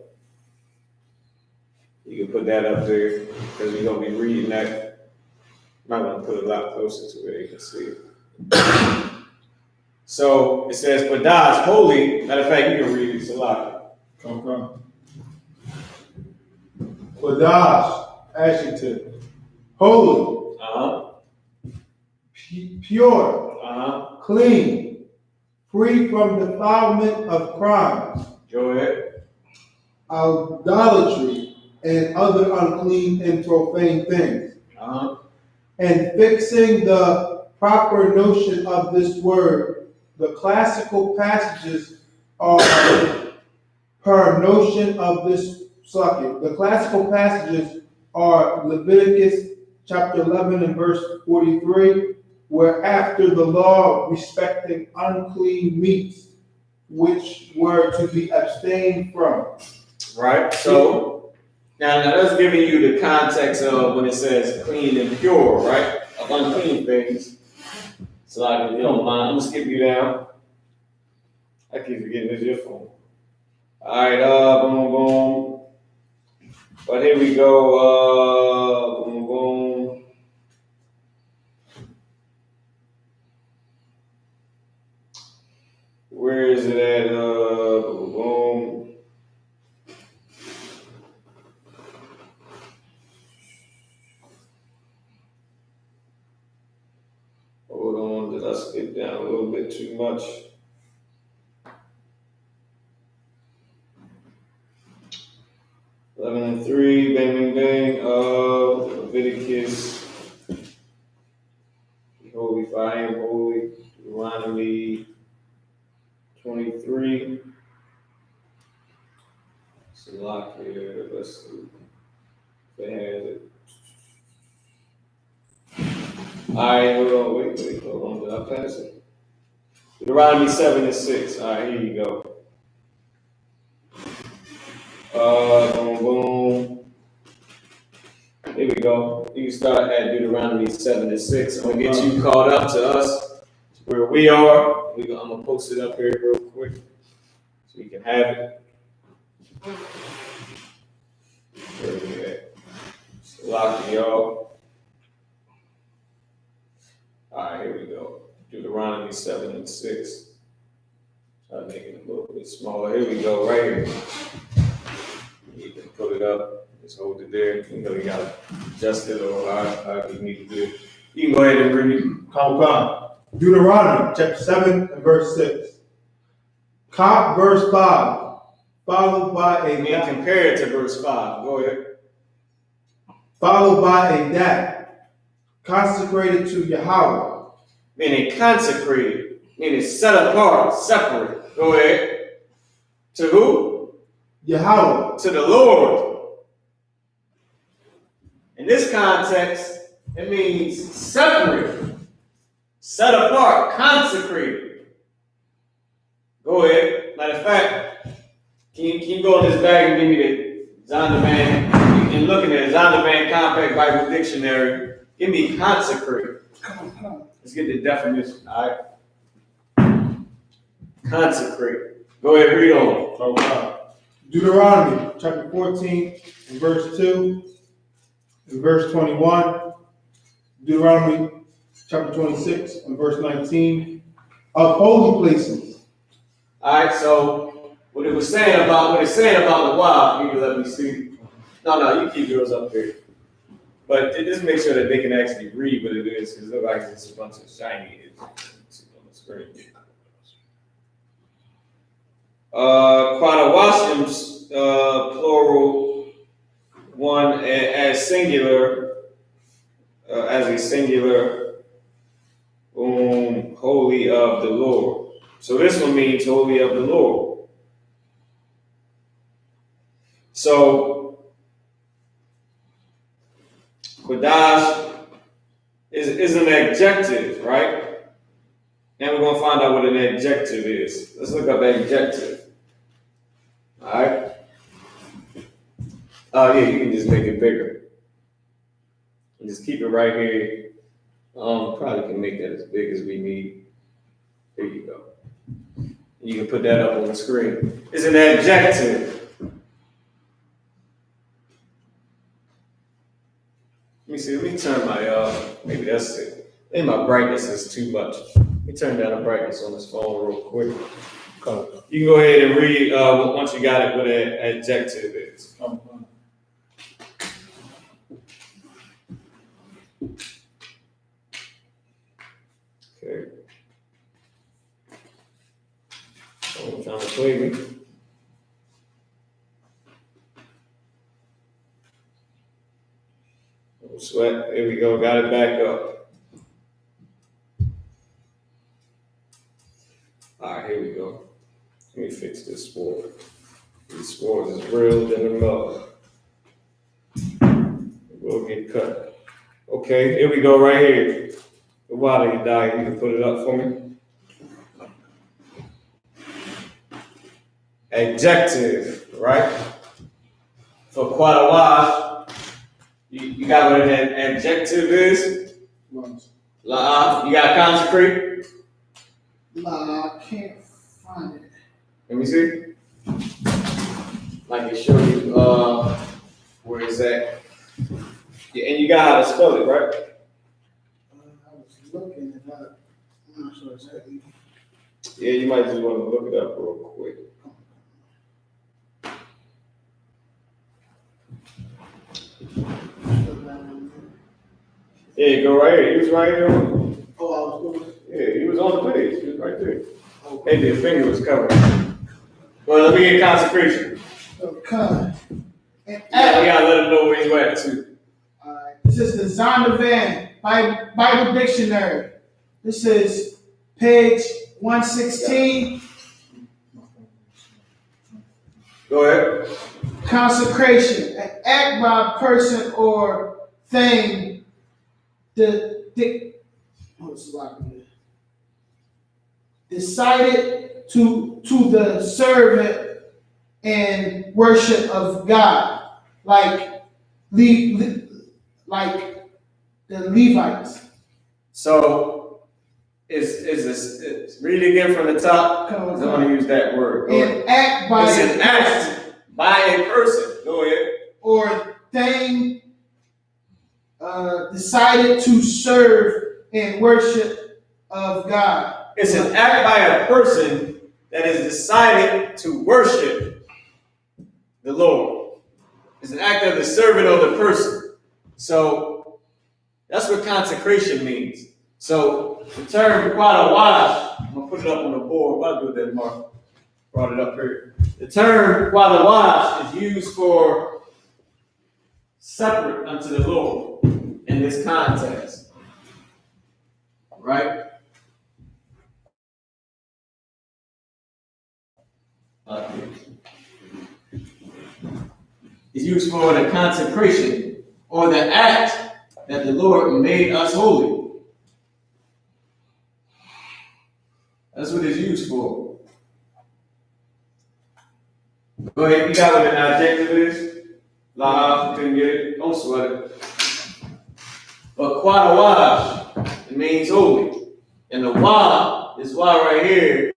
You can put that up there because we're going to be reading that. Might want to put it a lot closer to where you can see it. So it says, Qadash, holy. Matter of fact, you can read it. It's a lot. Okay. Qadash, adjective. Holy, pure, clean, free from defilement of crimes, Go ahead. idolatry, and other unclean and profane things. And fixing the proper notion of this word, the classical passages are per notion of this subject. The classical passages are Leviticus chapter 11 and verse 43, where after the law respecting unclean meats, which were to be abstained from. Right. So now that's giving you the context of when it says clean and pure, right? Of unclean things. So like, if you don't mind, I'm gonna skip you down. I keep forgetting it's your phone. All right, boom, boom. But here we go, boom, boom. Where is it at? Boom, boom. Hold on, did I skip down a little bit too much? Eleven and 3, bang, bang, bang. Leviticus. Be holy, for I am holy. Deuteronomy 23. It's a lock here. Let's see if it has it. All right, hold on. Wait, hold on. Did I pass it? Deuteronomy 7 and 6. All right, here you go. Boom, boom. Here we go. You can start at Deuteronomy 7 and 6. I'm gonna get you caught up to us where we are. I'm gonna post it up here real quick so you can have it. Where we at? It's locked, y'all. All right, here we go. Deuteronomy 7 and 6. Try to make it a little bit smaller. Here we go, right here. You can put it up. Just hold it there. You know, you gotta adjust it or however you need to do it. You can go ahead and read it. Come. Deuteronomy chapter 7 and verse 6. Verse 5, followed by And then compare it to verse 5. Go ahead. Followed by a dat, consecrated to Yahweh. Meaning consecrated, meaning set apart, separate. Go ahead. To who? Yahweh. To the Lord. In this context, it means separate, set apart, consecrated. Go ahead. Matter of fact, can you go in this bag and give me the Zondervan? And looking at the Zondervan Compact Bible Dictionary, give me consecrated. Come on. Let's get the definition. All right. Consecrated. Go ahead, read on. Deuteronomy chapter 14 and verse 2 and verse 21. Deuteronomy chapter 26 and verse 19. Of holy places. All right, so what it's saying about the wild, you can let me see. No, you keep yours up there. But just make sure that they can actually read what it is, because it looks like it's a bunch of shiny on the screen. Qadashim's plural, one as singular, as a singular, holy of the Lord. So this one means holy of the Lord. So Qadash is an adjective, right? And we're gonna find out what an adjective is. Let's look up adjective. All right. Oh yeah, you can just make it bigger. And just keep it right here. Probably can make that as big as we need. There you go. You can put that up on the screen. It's an adjective. Let me see, let me turn my, maybe that's it. Maybe my brightness is too much. Let me turn down the brightness on this phone real quick. You can go ahead and read, once you got it, what an adjective is. Okay. Someone trying to play me. No sweat. There we go. Got it back up. All right, here we go. Let me fix this sword. These swords is real than the mud. We'll get cut. Okay, here we go right here. The water you die, you can put it up for me. Adjective, right? For quite a while, you got what an adjective is? La, you got consecrate? Nah, I can't find it. Let me see. Like it show you where it's at. Yeah, and you got how to spell it, right? I was looking it up. I'm not sure exactly. Yeah, you might just want to look it up real quick. Yeah, you go right here. He was right here. Oh, I was looking. Yeah, he was on the page. He was right there. Maybe your finger was covered. Well, let me get consecration. Okay. And Yeah, we gotta let him know where you at too. Alright. This is the Zondervan Bible Dictionary. This is page 116. Go ahead. Consecration, an act by a person or thing decided to the servant and worship of God, like like the Levites. So, it's read it again from the top. I don't want to use that word. An act by it's an act by a person. Go ahead. Or thing decided to serve and worship of God. It's an act by a person that is decided to worship the Lord. It's an act of the servant or the person. So that's what consecration means. So the term Qadash, I'm gonna put it up on the board. I'll do that, Mark. Brought it up here. The term Qadash is used for separate unto the Lord in this context. Right? Is used for the consecration or the act that the Lord made us holy. That's what it's used for. Go ahead, you got what an adjective is? La, couldn't get it. Don't sweat it. But Qadash, it means holy. And the wa, this wa right here,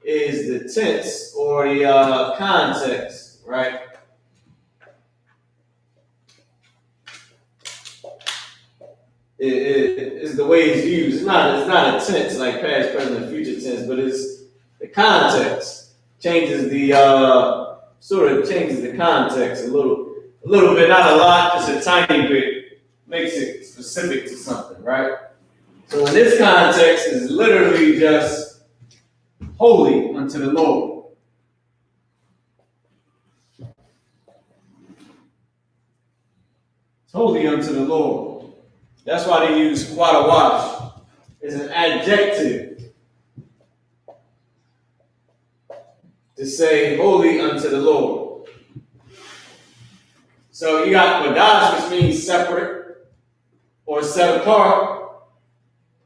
is the tense or the context, right? It is the way it's used. It's not a tense like past, present, and future tense, but it's the context changes the changes the context a little bit, not a lot, just a tiny bit, makes it specific to something, right? So in this context, is literally just holy unto the Lord. It's holy unto the Lord. That's why they use Qadash. It's an adjective to say holy unto the Lord. So you got Qadash, which means separate or set apart.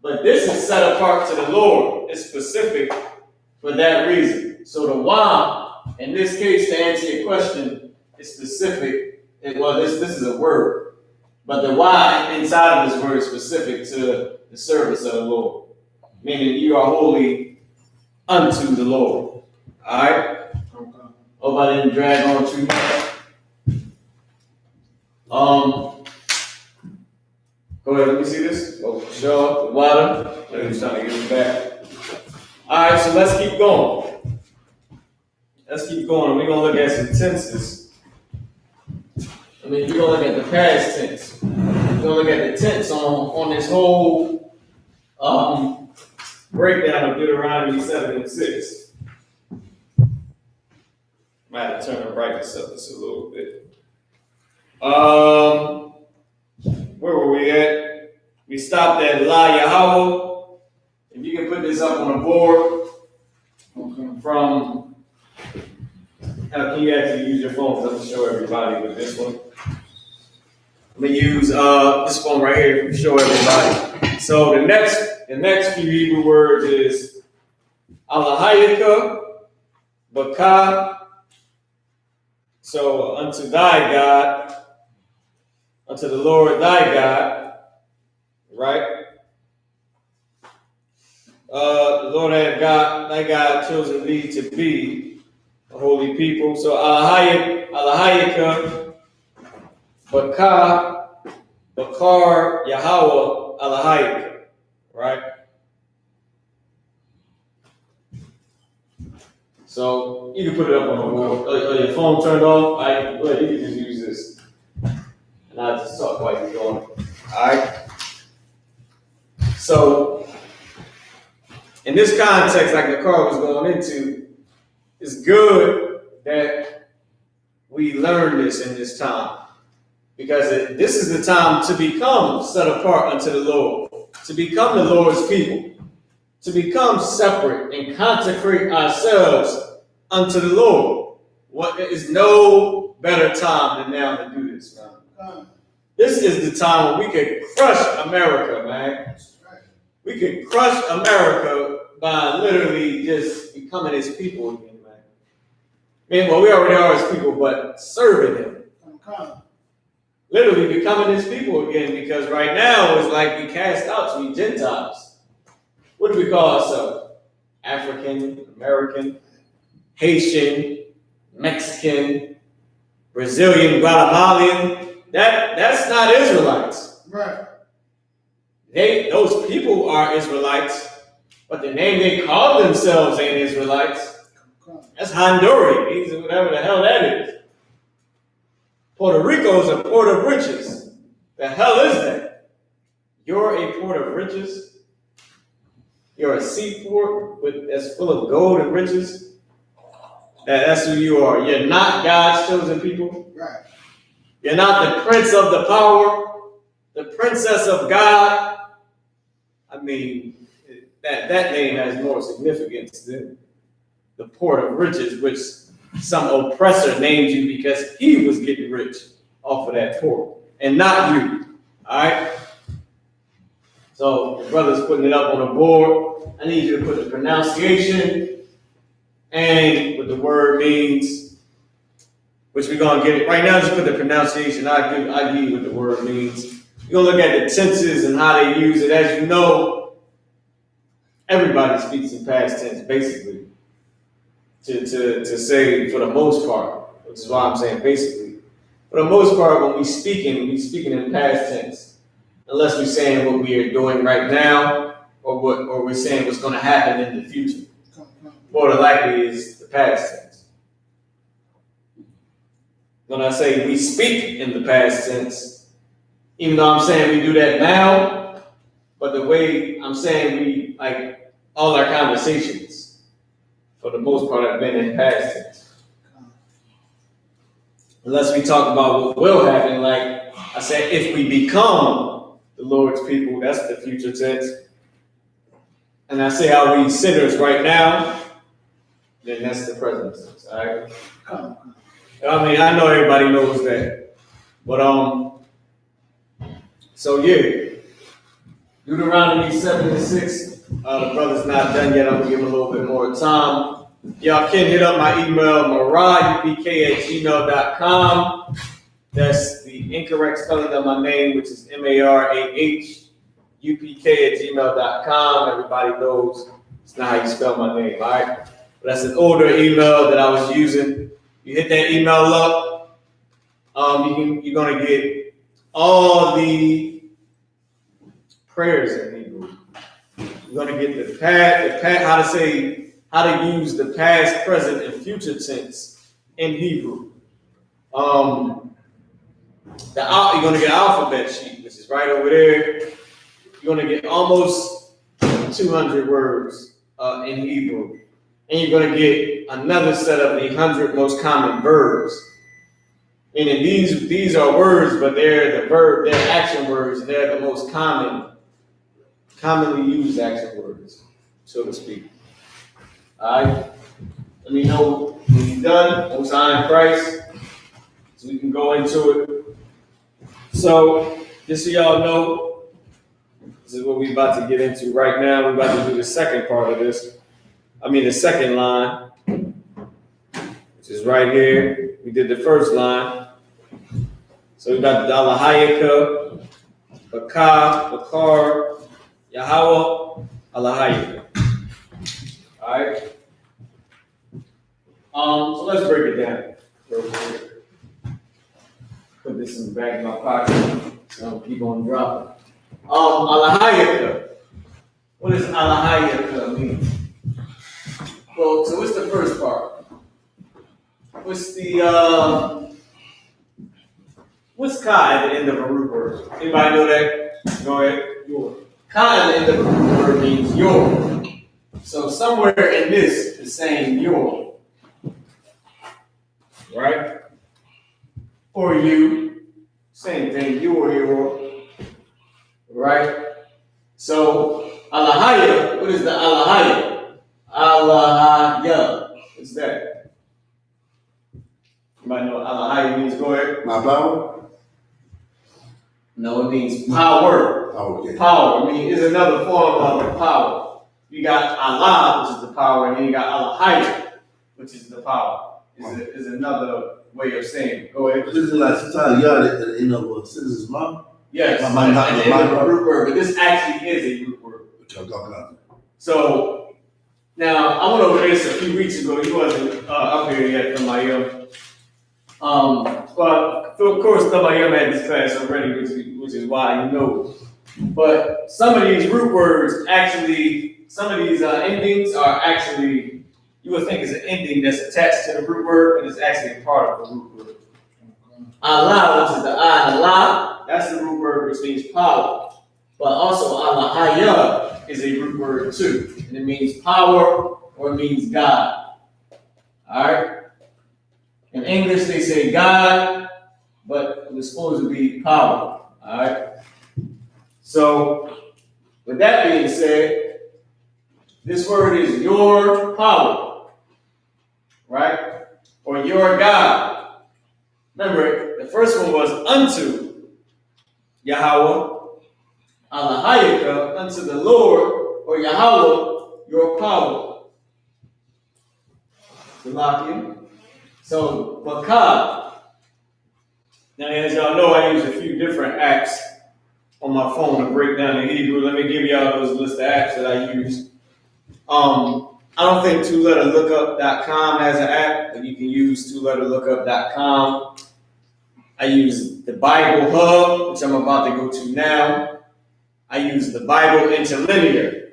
But this is set apart to the Lord. It's specific for that reason. So the wa, in this case, to answer your question, is specific. This is a word. But the why inside of this word is specific to the service of the Lord. Meaning you are holy unto the Lord. Alright? Hope I didn't drag on too much. Go ahead, let me see this. Oh, show up the water. He's trying to get it back. Alright, so let's keep going. We're going to look at some tenses. We're going to look at the past tense. We're going to look at the tense on this whole breakdown of Deuteronomy 7 and 6. Might have to turn the brightness up just a little bit. Where were we at? We stopped at La Yahweh. If you can put this up on the board from, can you actually use your phone? Because I'm going to show everybody with this one. I'm going to use this phone right here to show everybody. So the next few Hebrew words is Alahayika, Baka. So unto thy God, unto the Lord thy God, right? The Lord thy God chosen thee to be a holy people. So Alahayika, Bakar, Yahweh, Alahayika, right? So you can put it up on the board. Your phone turned off. You can just use this. And I'll just talk while you're going. Alright? So in this context, like the car was going into, it's good that we learn this in this time. Because this is the time to become set apart unto the Lord, to become the Lord's people, to become separate and consecrate ourselves unto the Lord. What is no better time than now to do this, man. This is the time when we could crush America, man. We could crush America by literally just becoming his people again, man. Well, we already are his people, but serving him. Literally becoming his people again, because right now it's like we cast out to be Gentiles. What do we call ourselves? African, American, Haitian, Mexican, Brazilian, Guatemalan. That's not Israelites. Right. Those people are Israelites, but the name they call themselves ain't Israelites. That's Honduran, whatever the hell that is. Puerto Rico's a port of riches. The hell is that? You're a port of riches? You're a seaport that's full of gold and riches? That's who you are. You're not God's chosen people. Right. You're not the prince of the power, the princess of God. I mean, that name has more significance than the port of riches, which some oppressor named you because he was getting rich off of that port, and not you. All right? So the brother's putting it up on the board. I need you to put the pronunciation and what the word means, which we're going to get it. Right now, just put the pronunciation. I'll give you what the word means. We're going to look at the tenses and how they use it. As you know, everybody speaks in past tense, basically. To say for the most part, which is why I'm saying basically. For the most part, when we speaking in past tense, unless we're saying what we are doing right now, or we're saying what's going to happen in the future. More than likely is the past tense. When I say we speak in the past tense, even though I'm saying we do that now, but the way I'm saying we, like, all our conversations, for the most part, have been in past tense. Unless we talk about what will happen, like I said, if we become the Lord's people, that's the future tense. And I say, are we sinners right now? Then that's the present tense, all right? I mean, I know everybody knows that. But, so yeah. Deuteronomy 7:6. The brother's not done yet. I'm going to give him a little bit more time. Y'all can hit up my email, marahupk@gmail.com. That's the incorrect spelling of my name, which is marahupk@gmail.com. Everybody knows it's not how you spell my name, all right? But that's an older email that I was using. You hit that email up, you're going to get all the prayers in Hebrew. You're going to get how to use the past, present, and future tense in Hebrew. You're going to get an alphabet sheet, which is right over there. You're going to get almost 200 words in Hebrew. And you're going to get another set of the 100 most common verbs. Meaning these are words, but they're action words, and they're the most commonly used action words, so to speak. All right? Let me know when you're done, Most High in Christ, so we can go into it. So, just so y'all know, this is what we're about to get into right now. We're about to do the second part of this. The second line, which is right here. We did the first line. So we got the Alahayaka, Bakar, Yahweh, Alahayaka. All right. So let's break it down real quick. Put this in the back of my pocket so I don't keep on dropping. Alahayaka. What does Alahayaka mean? Well, so what's the first part? What's Ka at the end of a root word? Anybody know that? Go ahead. Your. Ka at the end of a root word means your. So somewhere in this is saying your. Right? Or you. Same thing. You or your. Right? So Alahaya, what is the Alahaya? Alahaya. What's that? You might know what Alahaya means. Go ahead. My power? No, it means power. Oh, okay. Power. It's another form of power. You got Allah, which is the power, and then you got Alahaya, which is the power. Is another way of saying it. Go ahead. This is like sometimes y'all at the end of a sentence, mom? Yes, My root word, but this actually is a root word. So now I went over this a few weeks ago. You wasn't up here yet from my but of course Tabayam had this class already, which is why you know. But some of these root words actually, some of these endings are actually, you would think is an ending that's attached to the root word, and it's actually a part of the root word. Allah, which is the I and Allah, that's the root word which means power. But also Allahaya is a root word too. And it means power or it means God. Alright? In English they say God, but it's supposed to be power. Alright? So, with that being said, this word is your power. Right? Or your God. Remember, the first one was unto Yahweh. Allahayaka, unto the Lord, or Yahweh, your power. So, Bakah. Now, as y'all know, I use a few different apps on my phone to break down the Hebrew. Let me give y'all those list of apps that I use. I don't think twoletterlookup.com has an app, but you can use twoletterlookup.com. I use the Bible Hub, which I'm about to go to now. I use the Bible Interlinear.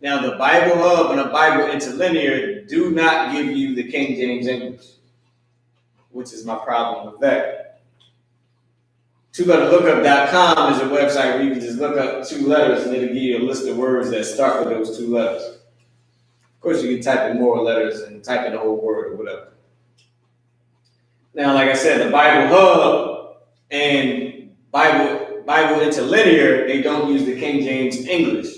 Now, the Bible Hub and the Bible Interlinear do not give you the King James English, which is my problem with that. TwoLetterLookup.com is a website where you can just look up two letters and it'll give you a list of words that start with those two letters. Of course, you can type in more letters and type in the whole word or whatever. Now, like I said, the Bible Hub and Bible Interlinear, they don't use the King James English,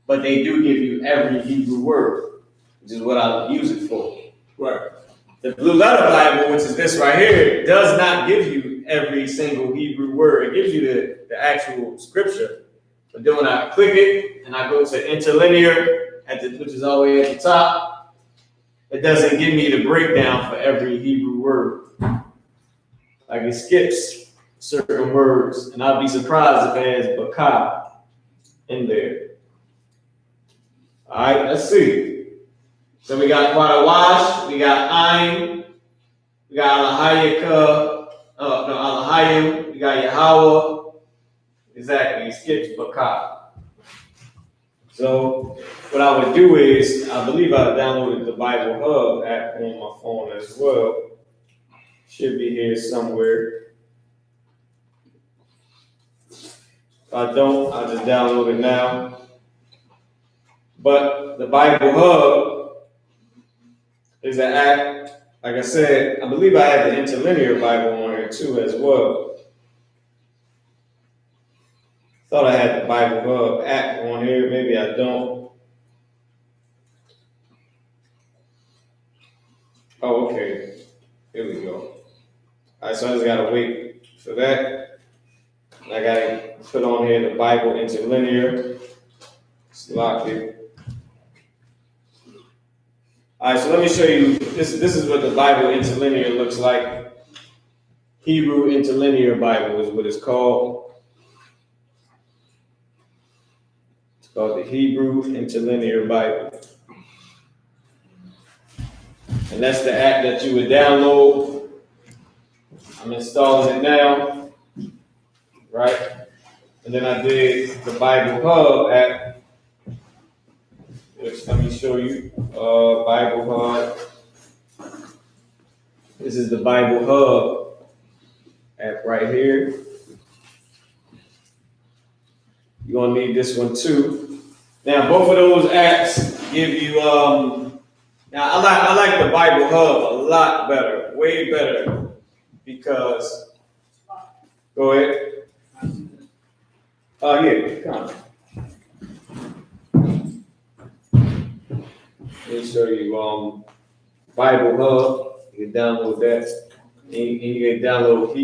but they do give you every Hebrew word, which is what I use it for. Right. The Blue Letter Bible, which is this right here, does not give you every single Hebrew word. It gives you the actual scripture. But then when I click it and I go to Interlinear, which is all the way at the top, it doesn't give me the breakdown for every Hebrew word. Like it skips certain words, and I'd be surprised if it has Bakah in there. All right, let's see. So we got Qadash, we got Ayin, we got Allahayim, we got Yahweh. Exactly, it skips Bakah. So what I would do is, I believe I downloaded the Bible Hub app on my phone as well. Should be here somewhere. If I don't, I'll just download it now. But the Bible Hub is an app. Like I said, I believe I have the Interlinear Bible on here too as well. Thought I had the Bible Hub app on here. Maybe I don't. Oh, okay. Here we go. All right, so I just gotta wait for that. I gotta put on here the Bible Interlinear. Just lock it. All right, so let me show you. This is what the Bible Interlinear looks like. Hebrew Interlinear Bible is what it's called. It's called the Hebrew Interlinear Bible. And that's the app that you would download. I'm installing it now, right? And then I did the Bible Hub app, which let me show you. Bible Hub. This is the Bible Hub app right here. You're gonna need this one too. Now, both of those apps give you. Now, I like the Bible Hub a lot better, way better, because. Go ahead. Yeah, come on. Let me show you Bible Hub. You can download that. And you can download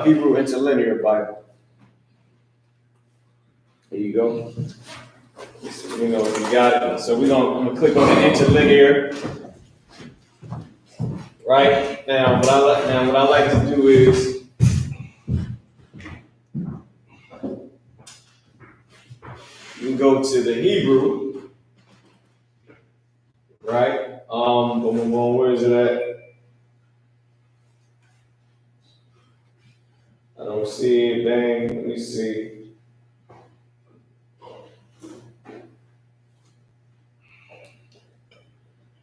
Hebrew Interlinear Bible. There you go. So, you know, you got it. So I'm gonna click on the Interlinear. Right now, what I like to do is you can go to the Hebrew, right? Where is it at? I don't see anything. Let me see.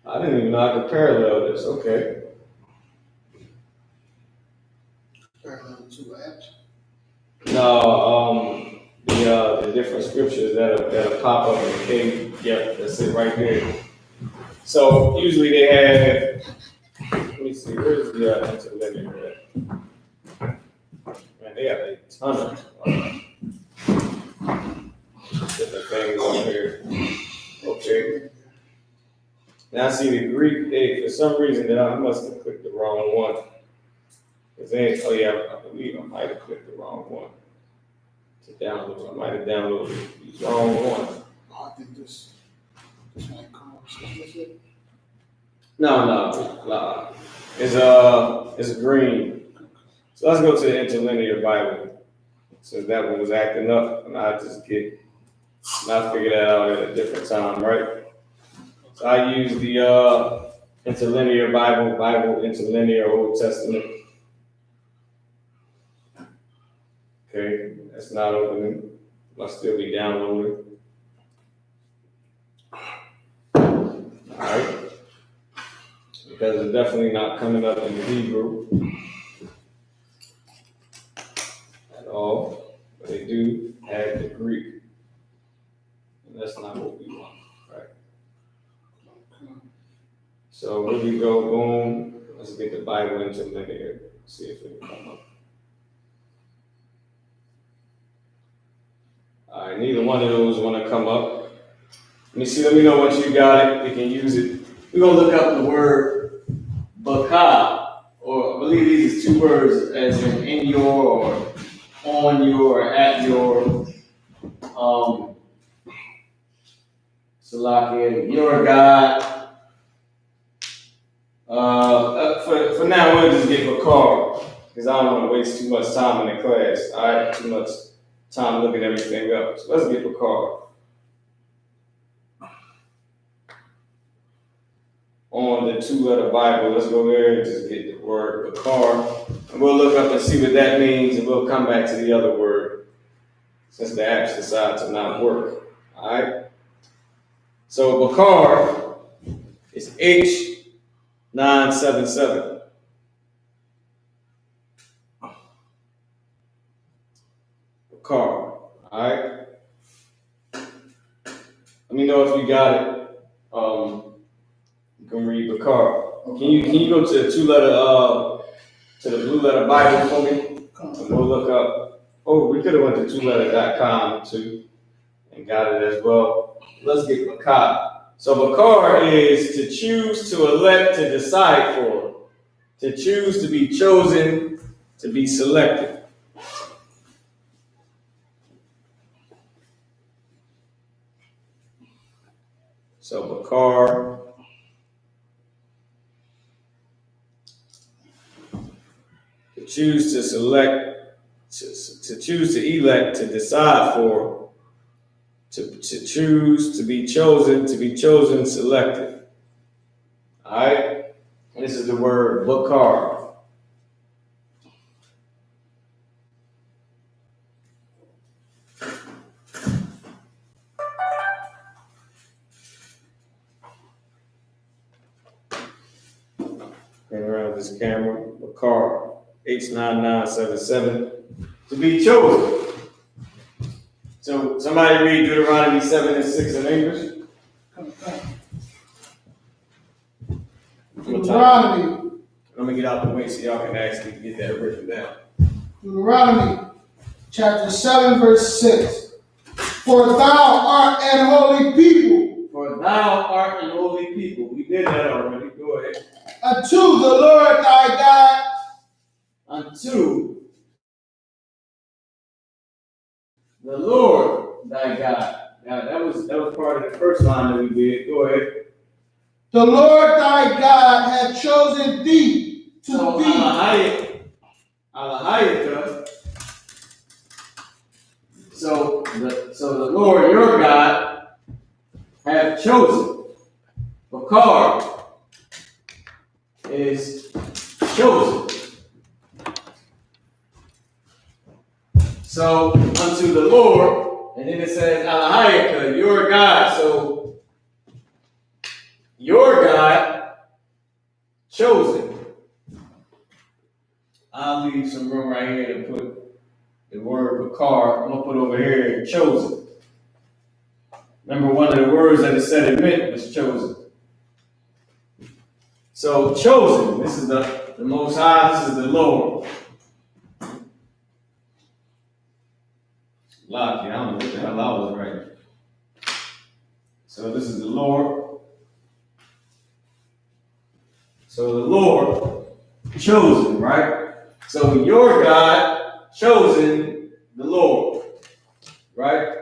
I didn't even know I could parallel this. Okay. No, the different scriptures that'll pop up in the cave. Yep, that's it right there. So usually they have. Let me see. Where's the interlinear at? Man, they have a ton of different things on here. Okay. Now I see the Greek. Hey, for some reason that I must have clicked the wrong one. Oh yeah, I believe I might have clicked the wrong one to download. I might have downloaded the wrong one. Oh, I think this might come up. No. It's green. So let's go to the interlinear Bible. So that one was acting up, and I figure that out at a different time, right? So I use the interlinear Bible interlinear Old Testament. Okay, that's not opening. Must still be downloading. All right. Because it's definitely not coming up in the Hebrew at all. But they do have the Greek. And that's not what we want, right? So here we go, boom. Let's get the Bible interlinear. See if it can come up. All right, neither one of those want to come up. Let me know once you got it. We can use it. We're going to look up the word baka, or I believe these are two words as in your, or on your, or at your, Salakia, your God. For now, we'll just get Bakar, because I don't want to waste too much time in the class. All right, too much time looking everything up. So let's get Bakar. On the two-letter Bible, let's go there and just get the word Bakar. And we'll look up and see what that means, and we'll come back to the other word, since the apps decide to not work. All right? So Bakar is H977. Bakar. All right? Let me know if you got it. You can read Bakar. Can you go to the two-letter to the blue letter Bible for me? And we'll look up. Oh, we could have went to twoletter.com too and got it as well. Let's get Bakar. So Bakar is to choose, to elect, to decide for, to choose, to be chosen, to be selected. So Bakar. To choose, to select, to choose, to elect, to decide for, to choose, to be chosen, selected. All right? And this is the word Bakar. Bring around this camera. Bakar. H9977. To be chosen. So somebody read Deuteronomy 7:6 in English. Deuteronomy. Let me get out the way so y'all can actually get that written down. Deuteronomy chapter 7, verse 6. For thou art an holy people. For thou art an holy people. We did that already. Go ahead. Unto the Lord thy God. Unto the Lord thy God. Now that was part of the first line that we did. Go ahead. The Lord thy God hath chosen thee to be. Alahayata. So the Lord your God hath chosen. Bakar is chosen. So unto the Lord, and then it says Alahayaka, your God. So your God chosen. I'll leave some room right here to put the word bakar, I'm gonna put over here chosen. Remember, one of the words that it said it meant was chosen. So chosen, this is the Most High, this is the Lord. Lucky, I don't know what the hell I was writing. So this is the Lord. So the Lord, chosen, right? So your God, chosen the Lord, right?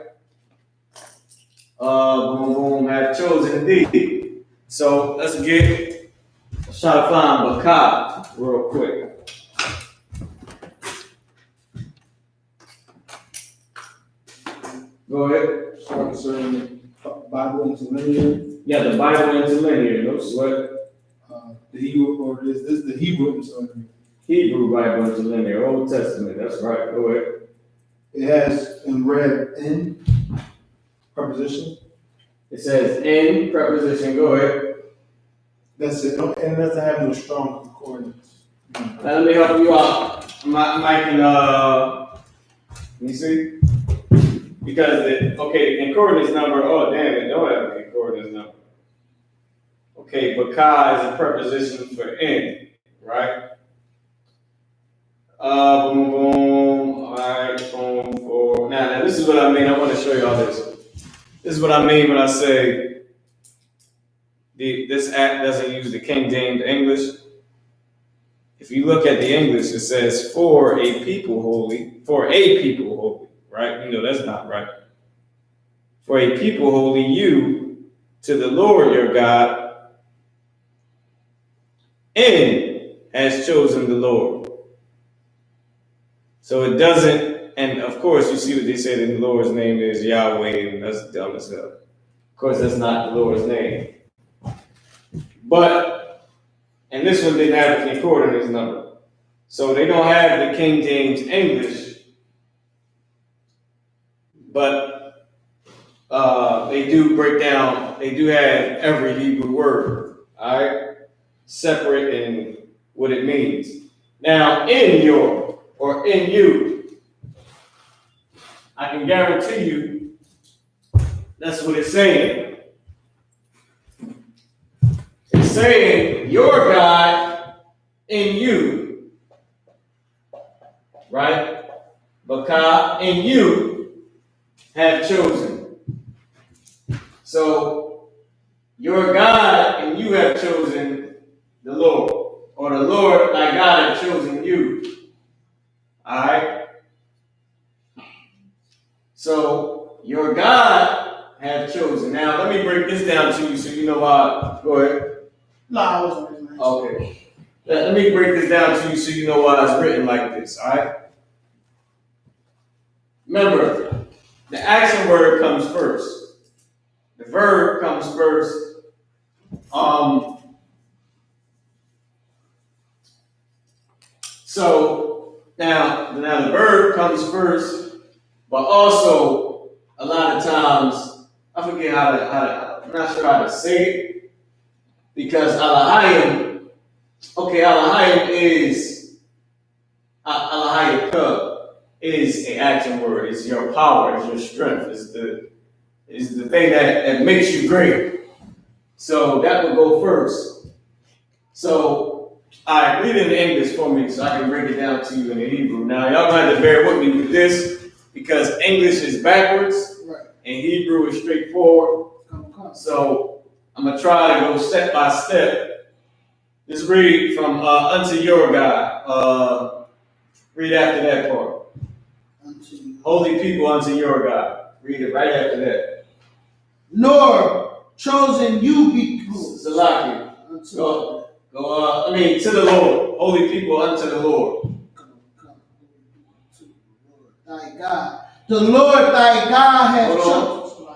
Boom, boom, have chosen thee. So let's try to find bakar real quick. Go ahead. Concerning Bible interlinear, Yeah, the Bible interlinear, no sweat. the Hebrew, or is this the Hebrew interlinear? Hebrew Bible interlinear, Old Testament, that's right, go ahead. It has in red in preposition. It says in preposition, go ahead. That's it. And it doesn't have no strong concordance. Now let me help you out. Mike can, let me see. Because the concordance number, oh damn, it don't have a concordance number. Okay, bakar is a preposition for in, right? Boom, boom, all right, boom, four. Now, this is what I mean. I want to show you all this. This is what I mean when I say this act doesn't use the King James English. If you look at the English, it says for a people holy, right? You know that's not right. For a people holy, you to the Lord your God, and has chosen the Lord. So it doesn't, and of course you see what they said in the Lord's name is Yahweh, and that's dumb as hell. Of course, that's not the Lord's name. But, and this one didn't have a concordance number. So they don't have the King James English, but they do break down, they do have every Hebrew word, all right, separate in what it means. Now, in your, or in you, I can guarantee you that's what it's saying. It's saying your God in you, right? Bakar in you have chosen. So your God and you have chosen the Lord, or the Lord thy God have chosen you. All right. So your God have chosen. Now let me break this down to you so you know why. Go ahead. No, I wasn't. Okay. Let me break this down to you so you know why it's written like this. All right. Remember, the action word comes first. The verb comes first. So now the verb comes first, but also a lot of times I forget how to I'm not sure how to say it because Alahayim is Alahayim is an action word. It's your power, it's your strength, it's the thing that makes you great. So that would go first. So I read in English for me so I can break it down to you in the Hebrew. Now y'all gonna have to bear with me with this because English is backwards and Hebrew is straightforward. So I'm gonna try to go step by step. Just read from unto your God. Read after that part. Holy people unto your God. Read it right after that. Nor chosen you be Salaki. Go. To the Lord. Holy people unto the Lord. Thy God. The Lord thy God has chosen.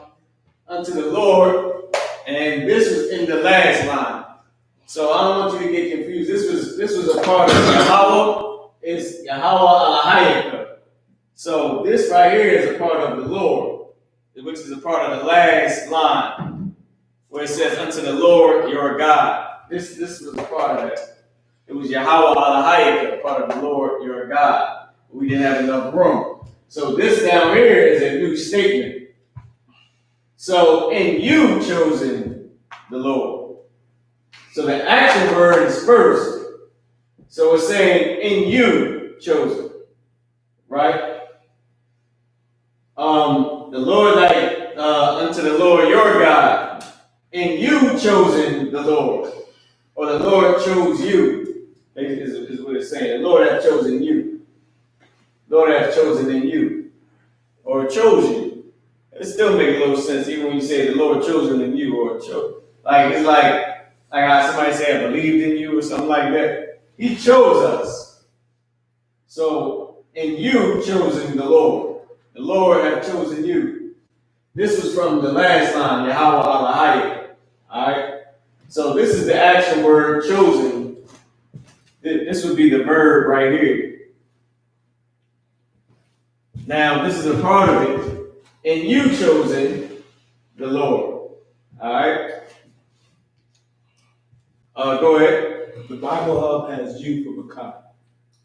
Unto the Lord. And this was in the last line. So I don't want you to get confused. This was a part of Yahweh. It's Yahweh Alahayim. So this right here is a part of the Lord, which is a part of the last line, where it says, unto the Lord your God. This was a part of that. It was Yahweh Alahayim, part of the Lord your God. We didn't have enough room. So this down here is a new statement. So, and you chosen the Lord. So the action word is first. So it's saying, in you chosen. Right? The Lord, like, unto the Lord your God, and you chosen the Lord. Or the Lord chose you, is what it's saying. The Lord hath chosen you. The Lord hath chosen in you. Or chose you. It still makes a little sense, even when you say the Lord chosen in you, or chose. Like, it's like how somebody say, I believed in you, or something like that. He chose us. So, and you chosen the Lord. The Lord hath chosen you. This was from the last line, Yahweh Alahayah. Alright? So this is the action word chosen. This would be the verb right here. Now, this is a part of it. And you chosen the Lord. Alright? Go ahead. The Bible has you for Makai.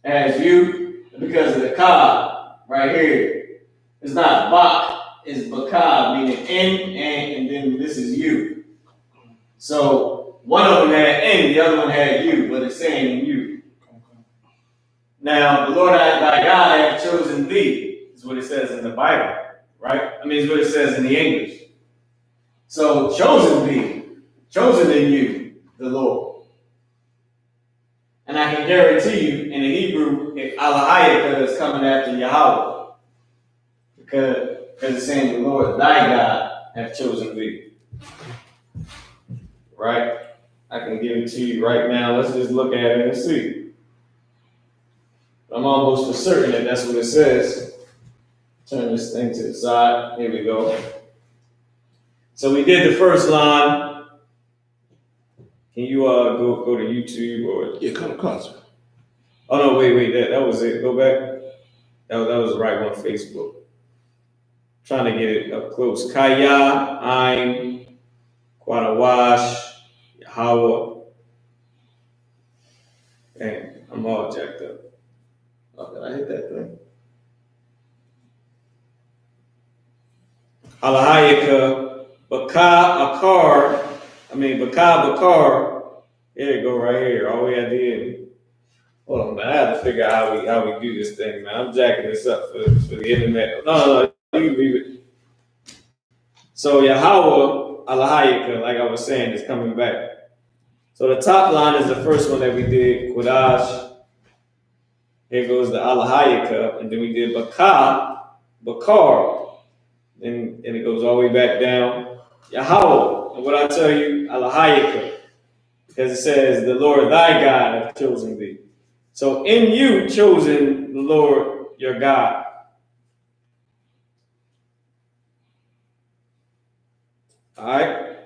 As you, because of the ka right here. It's not bak, it's baka, meaning in, and then this is you. So one of them had in, the other one had you, but it's saying in you. Now, the Lord thy God hath chosen thee, is what it says in the Bible, right? I mean, it's what it says in the English. So, chosen thee, chosen in you, the Lord. And I can guarantee you, in the Hebrew, Alahayah is coming after Yahweh. Because it's saying the Lord thy God hath chosen thee. Right? I can give it to you right now. Let's just look at it and see. I'm almost for certain that that's what it says. Turn this thing to the side. Here we go. So we did the first line. Can you go to YouTube or? Yeah, come closer. Oh no, wait. That was it. Go back. That was the right one. Facebook. Trying to get it up close. Kaya, I'm, Qadash, Yahweh. Dang, I'm all jacked up. Oh, did I hit that thing? Alahayika, Bakar. Here you go, right here. All we had to do. Hold on, man. I have to figure out how we do this thing, man. I'm jacking this up for the internet. No, you can leave it. So Yahweh, Alahayika, like I was saying, is coming back. So the top line is the first one that we did, Qadash. Here goes the Alahayika, and then we did Bakar. And it goes all the way back down. Yahweh. And what I tell you, Alahayika. Because it says, the Lord thy God hath chosen thee. So in you chosen the Lord your God. Alright?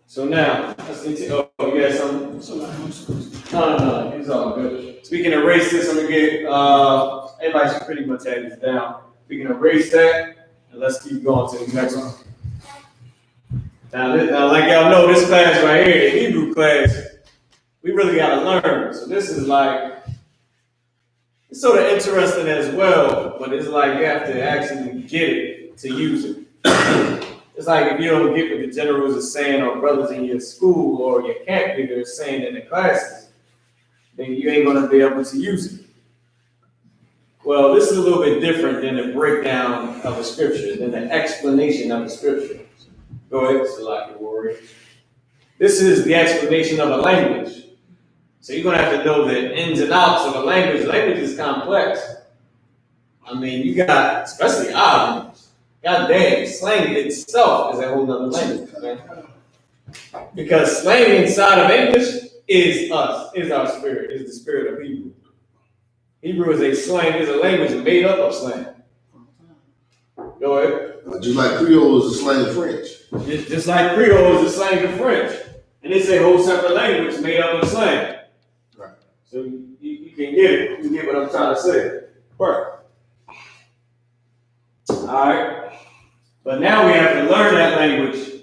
So now, let's continue. Oh, you got something? No, it's all good. So we can erase this. I'm gonna get everybody should pretty much have this down. We can erase that, and let's keep going to the next one. Now, like y'all know, this class right here, the Hebrew class, we really gotta learn. So this is like, it's sort of interesting as well, but it's like you have to actually get it to use it. It's like if you don't get what the generals are saying, or brothers in your school or your camp leader is saying in the classes, then you ain't gonna be able to use it. Well, this is a little bit different than the breakdown of the scripture, than the explanation of the scripture. Go ahead, Salaki Warrior. This is the explanation of a language. So you're gonna have to know the ins and outs of a language. Language is complex. I mean, you got, especially our language. God damn, slang itself is a whole nother language, man. Because slang inside of English is us, is our spirit, is the spirit of Hebrew. Hebrew is a slang, is a language made up of slang. Go ahead. Just like Creole is a slang of French. Just like Creole is a slang of French. And it's a whole separate language made up of slang. Right. So you can get it. You can get what I'm trying to say. Right. Alright. But now we have to learn that language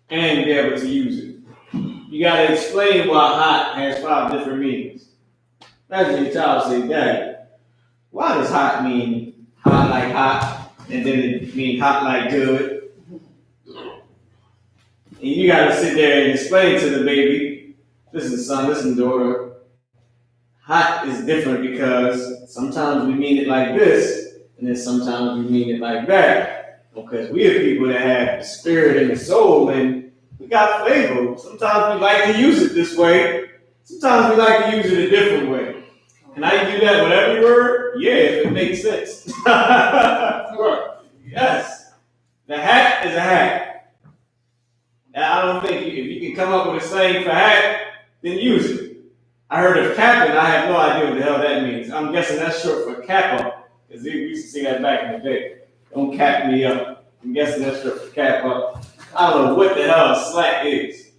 and be able to use it. You got to explain why hot has 5 different meanings. Imagine your child say, Daddy, why does hot mean hot like hot, and then it mean hot like good? And you gotta sit there and explain to the baby, listen, son, listen, daughter. Hot is different because sometimes we mean it like this, and then sometimes we mean it like that. Because we are people that have the spirit and the soul, and we got flavor. Sometimes we like to use it this way. Sometimes we like to use it a different way. Can I do that with every word? Yeah, if it makes sense. Yes. The hat is a hat. Now, I don't think if you can come up with a saying for hat, then use it. I heard of capping. I have no idea what the hell that means. I'm guessing that's short for cap up, because we used to see that back in the day. Don't cap me up. I'm guessing that's short for cap up. I don't know what the hell a slack is,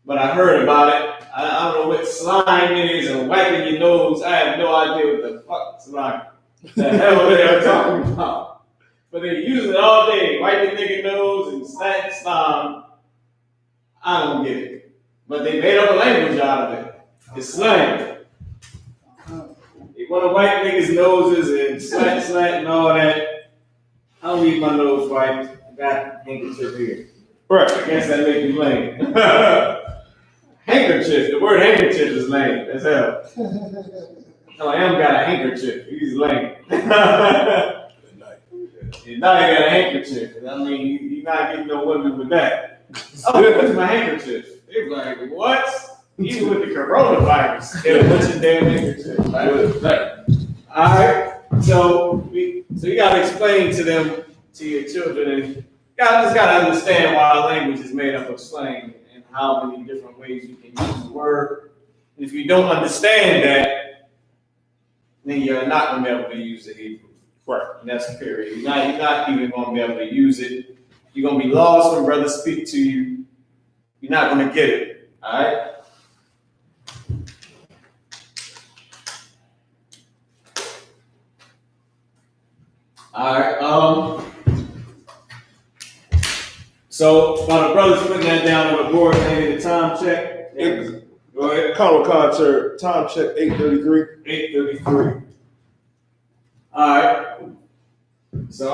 but I heard about it. I don't know what slime is and wiping your nose. I have no idea what the fuck slime. The hell they're talking about. But they use it all day, wiping nigga nose and slack slime. I don't get it. But they made up a language out of it. It's slang. You want to wipe niggas' noses and slack and all that. I don't need my nose wiped. I got handkerchief here. Right. I guess that makes me lame. Handkerchief. The word handkerchief is lame as hell. No, I am got a handkerchief. He's lame. You now you got a handkerchief. I mean, you're not getting no women with that. Oh, where's my handkerchief? They're like, what? Even with the coronavirus, it'll put your damn handkerchief. Right? All right. So you gotta explain to them, to your children, and you just gotta understand why our language is made up of slang and how many different ways you can use the word. And if you don't understand that, then you're not gonna be able to use the Hebrew. Right. And that's period. You're not even gonna be able to use it. You're gonna be lost when brothers speak to you. You're not gonna get it. All right. All right. So while the brother's putting that down on the board, maybe the time check. Yeah. Go ahead. Color concert, time check 8:33. 8:33. All right. So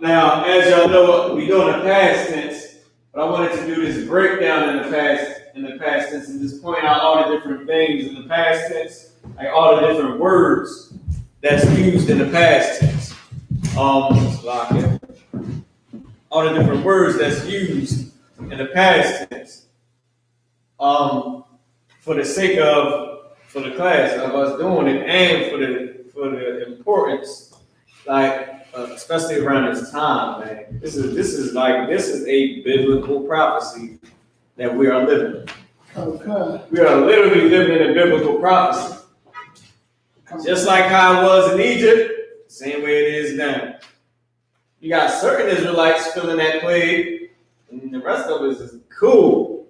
now, as y'all know, we doing a past tense, but I wanted to do this breakdown in the past tense, and just point out all the different things in the past tense, like all the different words that's used in the past tense. All the different words that's used in the past tense. For the sake of, for the class of us doing it, and for the importance, like especially around this time, man. This is a biblical prophecy that we are living. Okay. We are literally living in a biblical prophecy. Just like how it was in Egypt, same way it is now. You got certain Israelites feeling that plague, and the rest of us is cool.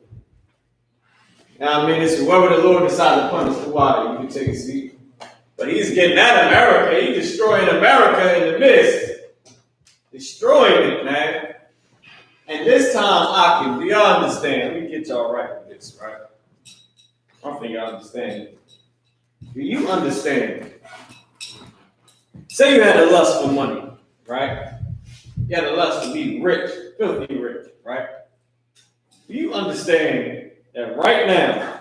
Now, I mean, it's whoever the Lord decides to punish the water, you can take a seat. But he's getting at America. He's destroying America in the midst. Destroying it, man. And this time, Akim, do y'all understand? Let me get y'all right with this, right? I don't think y'all understand. Do you understand? Say you had a lust for money, right? You had a lust to be rich, filthy rich, right? Do you understand that right now,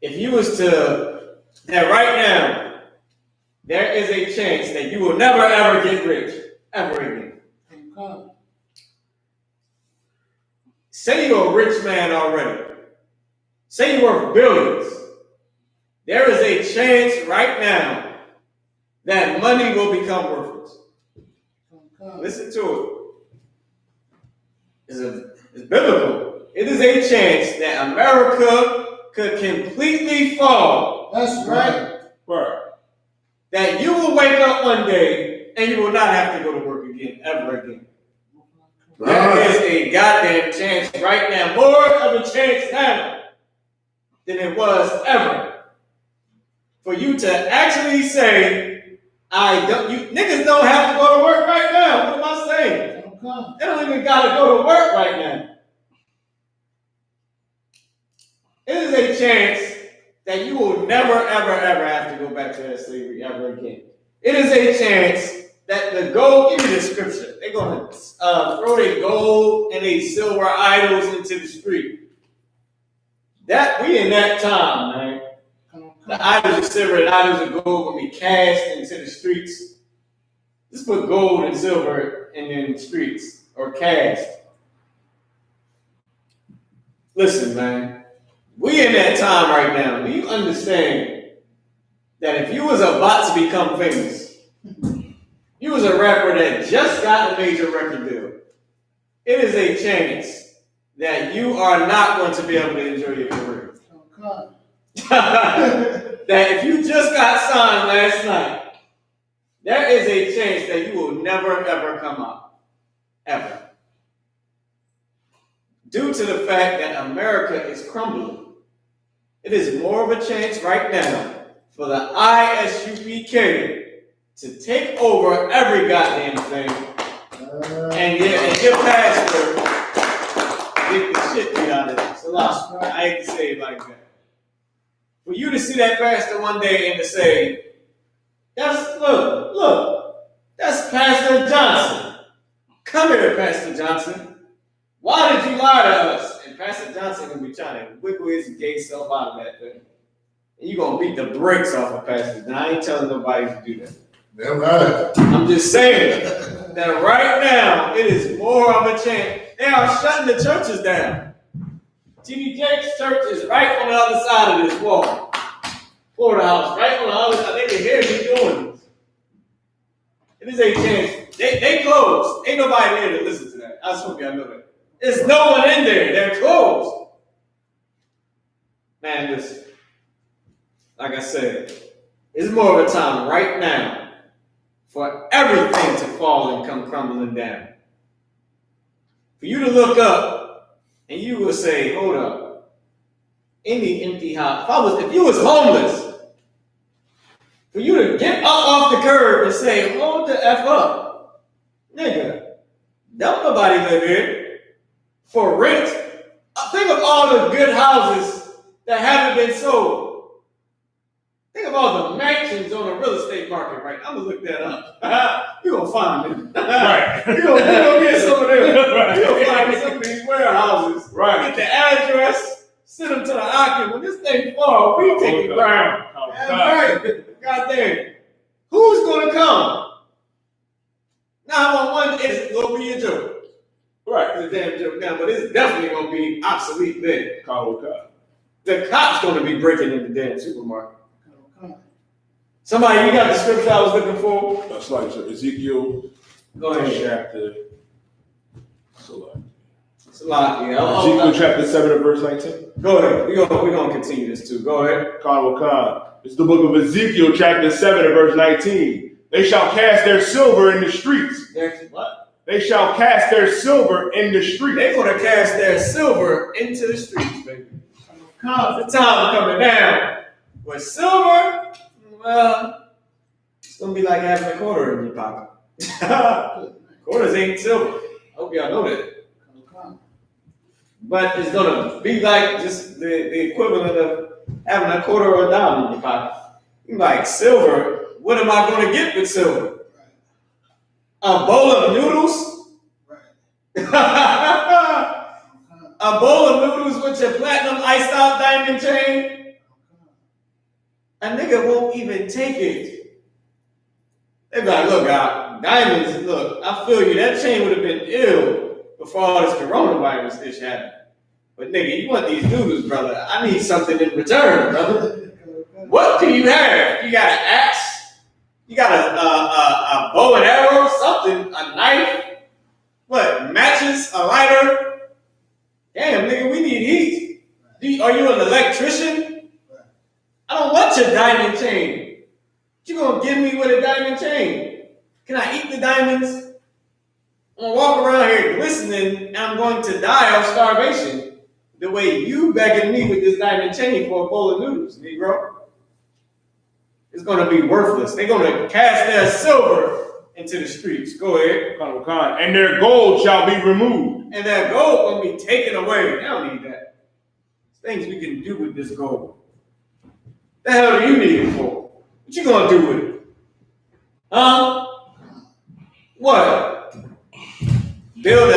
if you was to, that right now, there is a chance that you will never ever get rich, ever again. Okay. Say you're a rich man already. Say you're worth billions. There is a chance right now that money will become worthless. Okay. Listen to it. It's biblical. It is a chance that America could completely fall. That's right. Right. That you will wake up one day and you will not have to go to work again, ever again. There is a goddamn chance right now, more of a chance now than it was ever, for you to actually say, you niggas don't have to go to work right now. What am I saying? Okay. They don't even gotta go to work right now. It is a chance that you will never, ever, ever have to go back to that slavery ever again. It is a chance that the gold, give me the scripture, they're going to throw their gold and their silver idols into the street. That, we in that time, man. The idols of silver and idols of gold will be cast into the streets. Just put gold and silver in the streets, or cast. Listen, man. We in that time right now. Do you understand that if you was about to become famous, you was a rapper that just got a major record deal, it is a chance that you are not going to be able to enjoy your career. That if you just got signed last night, there is a chance that you will never, ever come out. Ever. Due to the fact that America is crumbling, it is more of a chance right now for the ISUPK to take over every goddamn thing and your pastor get the shit beat out of it. So I hate to say it like that. For you to see that pastor one day and to say, look, that's Pastor Johnson. Come here, Pastor Johnson. Why did you lie to us? And Pastor Johnson gonna be trying to wiggle his gay self out of that thing. And you're gonna beat the brakes off of Pastor Johnson. I ain't telling nobody to do that. Damn right. I'm just saying that right now it is more of a chance. They are shutting the churches down. T.D. Jakes' church is right on the other side of this wall. Florida House, right on the other side. They can hear me doing this. It is a chance. They closed. Ain't nobody there to listen to that. I just hope y'all know that. There's no one in there. They're closed. Man, listen. Like I said, it's more of a time right now for everything to fall and come crumbling down. For you to look up and you will say, hold up. In the empty house. If you was homeless, for you to get up off the curb and say, hold the F up. Nigga, don't nobody live here. For rent, think of all the good houses that haven't been sold. Think of all the mansions on the real estate market, right? I'm gonna look that up. You're gonna find them. Right. You're gonna get some of them. Right. You're gonna find some of these warehouses. Right. Get the address, send them to the auction. When this thing falls, we take the ground. Right. Goddamn. Who's gonna come? 911 is gonna be a joke. Right, it's a damn joke now, but it's definitely going to be obsolete then. The cop's going to be breaking in the damn supermarket. Somebody, you got the scripture I was looking for? That's like Ezekiel. Go ahead. Chapter. Ezekiel chapter 7 and verse 19. Go ahead. We're going to continue this too. Go ahead. It's the book of Ezekiel chapter 7 and verse 19. They shall cast their silver in the streets. What? They shall cast their silver in the streets. They're going to cast their silver into the streets, baby. The time coming down. With silver, well, it's going to be like having a quarter in your pocket. Quarters ain't silver. I hope y'all know that. But it's going to be like just the equivalent of having a quarter or a dime in your pocket. You're like, silver, what am I going to get with silver? A bowl of noodles? Right. A bowl of noodles with your platinum iced out diamond chain? A nigga won't even take it. They be like, look, diamonds, look, I feel you. That chain would have been ill before all this coronavirus ish happened. But nigga, you want these noodles, brother. I need something in return, brother. What do you have? You got an axe? You got a bow and arrow, something, a knife, what, matches, a lighter? Damn, nigga, we need heat. Are you an electrician? I don't want your diamond chain. What you gonna give me with a diamond chain? Can I eat the diamonds? I'm gonna walk around here glistening and I'm going to die of starvation the way you begging me with this diamond chain for a bowl of noodles, Negro. It's going to be worthless. They're going to cast their silver into the streets. Go ahead. And their gold shall be removed. And their gold will be taken away. They don't need that. Things we can do with this gold. The hell do you need it for? What you gonna do with it? Huh? What? Build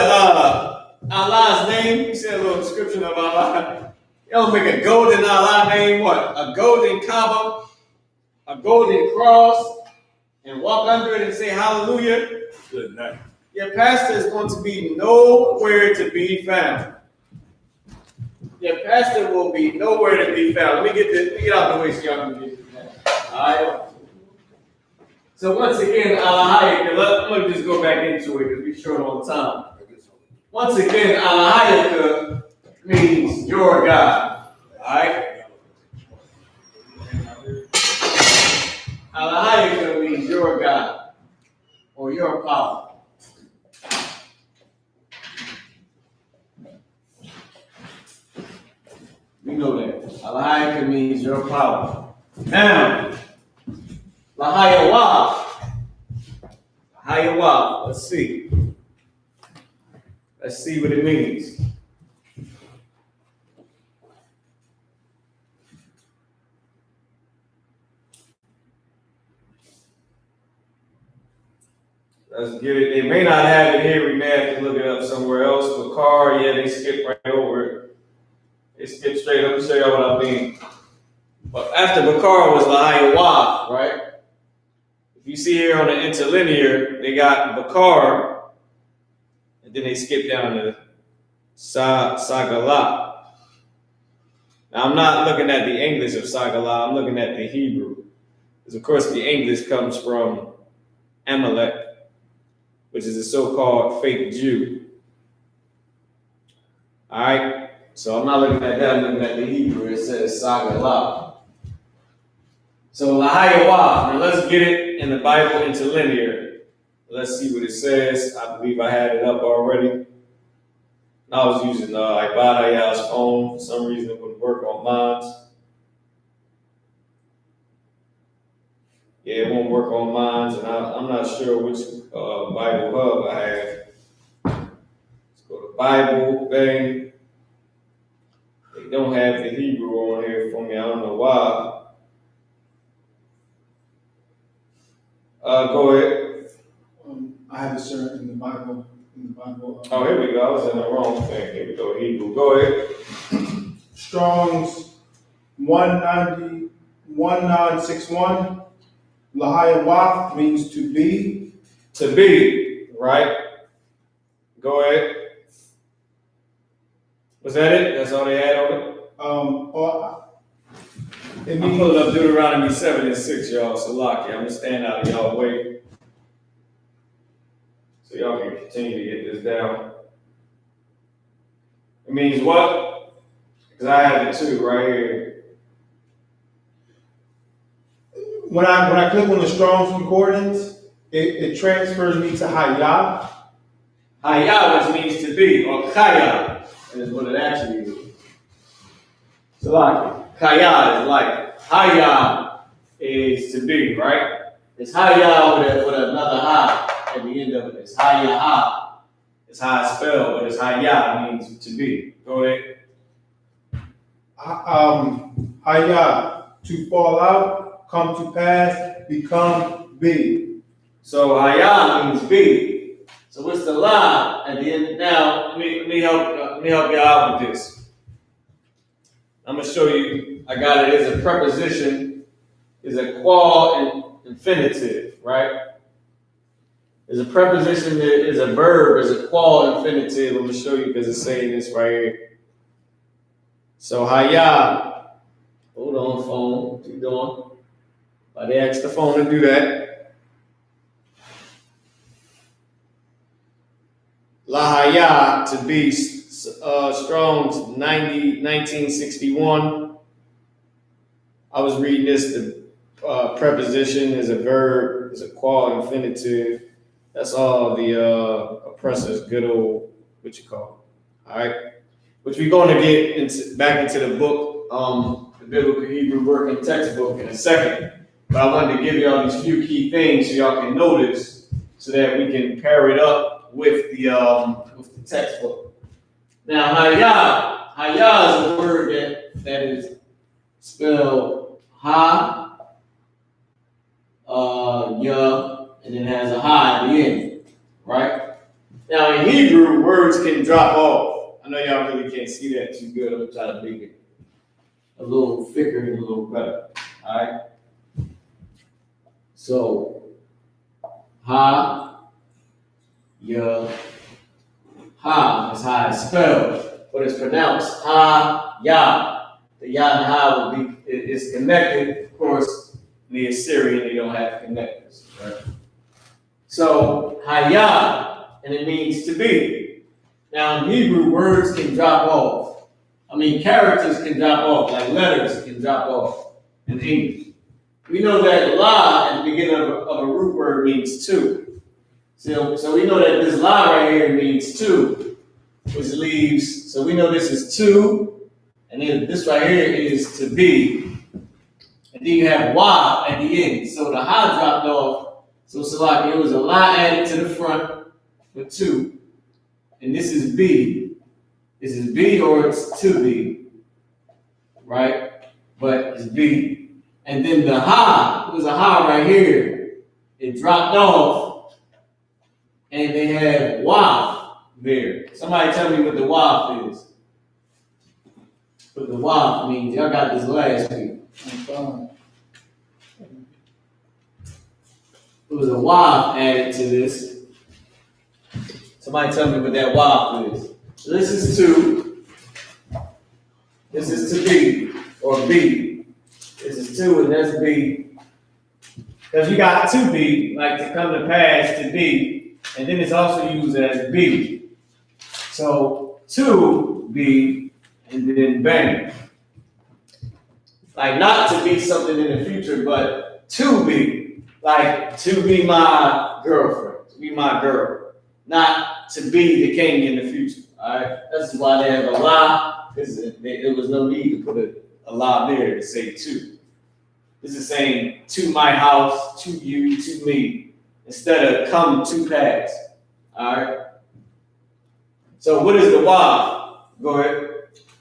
Allah's name? You said a little description of Allah. You don't make a golden Allah name, what? A golden Kaaba, a golden cross, and walk under it and say hallelujah. Good night. Your pastor is going to be nowhere to be found. Your pastor will be nowhere to be found. Let me get out the way so y'all can get that. Alright. So once again, let me just go back into it because we're short on time. Once again, Alahayaka means your God. Alright? Alahayaka means your God or your power. We know that. Alahayaka means your power. Now, Lahayawa. Lahayawa. Let's see. Let's see what it means. Let's get it. They may not have it here. We may have to look it up somewhere else. But car, yeah, they skip right over it. They skip straight up. Let me show y'all what I mean. But after Bakar was Lahayawa, right? If you see here on the interlinear, they got Bakar, and then they skip down to Sagala. Now, I'm not looking at the English of Sagala, I'm looking at the Hebrew. Because, of course, the English comes from Amalek, which is a so-called fake Jew. All right? So I'm not looking at that, I'm looking at the Hebrew. It says Sagala. So Lahayawa, now let's get it in the Bible interlinear. Let's see what it says. I believe I had it up already. I was using Ibadaya's phone. For some reason, it wouldn't work on mine. Yeah, it won't work on mine, and I'm not sure which Bible hub I have. Let's go to Bible, bang. They don't have the Hebrew on here for me. I don't know why. Go ahead. I have it, sir, in the Bible. Oh, here we go. I was in the wrong thing. Here we go. Hebrew. Go ahead. Strong's 1961. Lahayawa means to be. To be, right? Go ahead. Was that it? That's all they had on it? It I'm means, pulling up Deuteronomy 7 and 6, y'all. So lock it. I'm going to stand out of y'all way. So y'all can continue to get this down. It means what? Because I have it too, right here. when I click on the Strong's Concordance, it transfers me to Hayah. Hayah, which means to be, or Kaya, is what it actually is. So like, Kaya is like, Hayah is to be, right? It's Hayah with another ha at the end of it. It's Hayah. It's how it's spelled, but it's Hayah means to be. Go ahead. Hayah, to fall out, come to pass, become, be. So Hayah means be. So what's the lie at the end? Now let me help you out with this. I'm gonna show you. I got it as a preposition, is a qual and infinitive, right? Is a preposition that is a verb, is a qual infinitive. I'm gonna show you because it's saying this right here. So Hayah, hold on, phone, keep going. But they asked the phone to do that. Lahayah, to be, Strong's 1961. I was reading this, the preposition is a verb, is a qual infinitive. That's all the oppressor's good old, what you call it, all right? Which we're going to get back into the book, the Biblical Hebrew Working Textbook in a second. But I wanted to give y'all these few key things so y'all can notice so that we can pair it up with the textbook. Now, Hayah is a word that is spelled ha, ya, and then has a ha at the end, right? Now in Hebrew, words can drop off. I know y'all really can't see that too good. I'm gonna try to make it a little thicker and a little better. All right. So ha, ya, ha is how it's spelled, but it's pronounced ha, ya. The ya and ha will be is connected. Of course, in the Assyrian they don't have connectors, right? So hayah, and it means to be. Now in Hebrew, words can drop off. I mean, characters can drop off, like letters can drop off in English. We know that la at the beginning of a root word means two. So we know that this la right here means two, which leaves, so we know this is two, and then this right here is to be. And then you have wa at the end. So the ha dropped off. So Salaki, it was a la added to the front for two. And this is B. This is B or it's to be. Right? But it's B. And then the ha, it was a ha right here. It dropped off. And they had waf there. Somebody tell me what the waf is. What the waf means. Y'all got this last week. It was a waf added to this. Somebody tell me what that waf is. So this is two. This is to be, or B. This is two, and that's B. Because you got to be, like to come to pass, to be, and then it's also used as B. So to be, and then bang. Like not to be something in the future, but to be. Like to be my girlfriend, to be my girl. Not to be the king in the future. Alright? That's why they have a la, because there was no need to put a la there to say to. This is saying to my house, to you, to me, instead of come to pass. Alright? So what is the waf? Go ahead.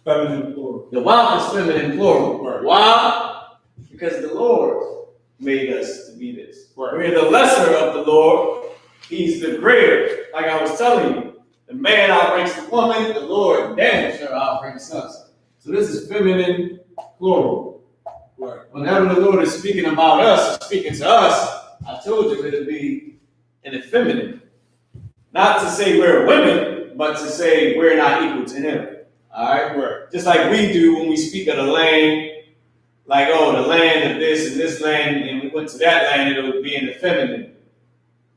Feminine plural. The waf is feminine plural. Right. Why? Because the Lord made us to be this. Right. We're the lesser of the Lord. He's the greater. Like I was telling you, the man outranks the woman, the Lord damn sure outranks us. So this is feminine plural. Right. Whenever the Lord is speaking about us, speaking to us, I told you it'll be in the feminine. Not to say we're women, but to say we're not equal to him. Alright? Right. Just like we do when we speak of the land, like, oh, the land of this and this land, and we went to that land, it'll be in the feminine.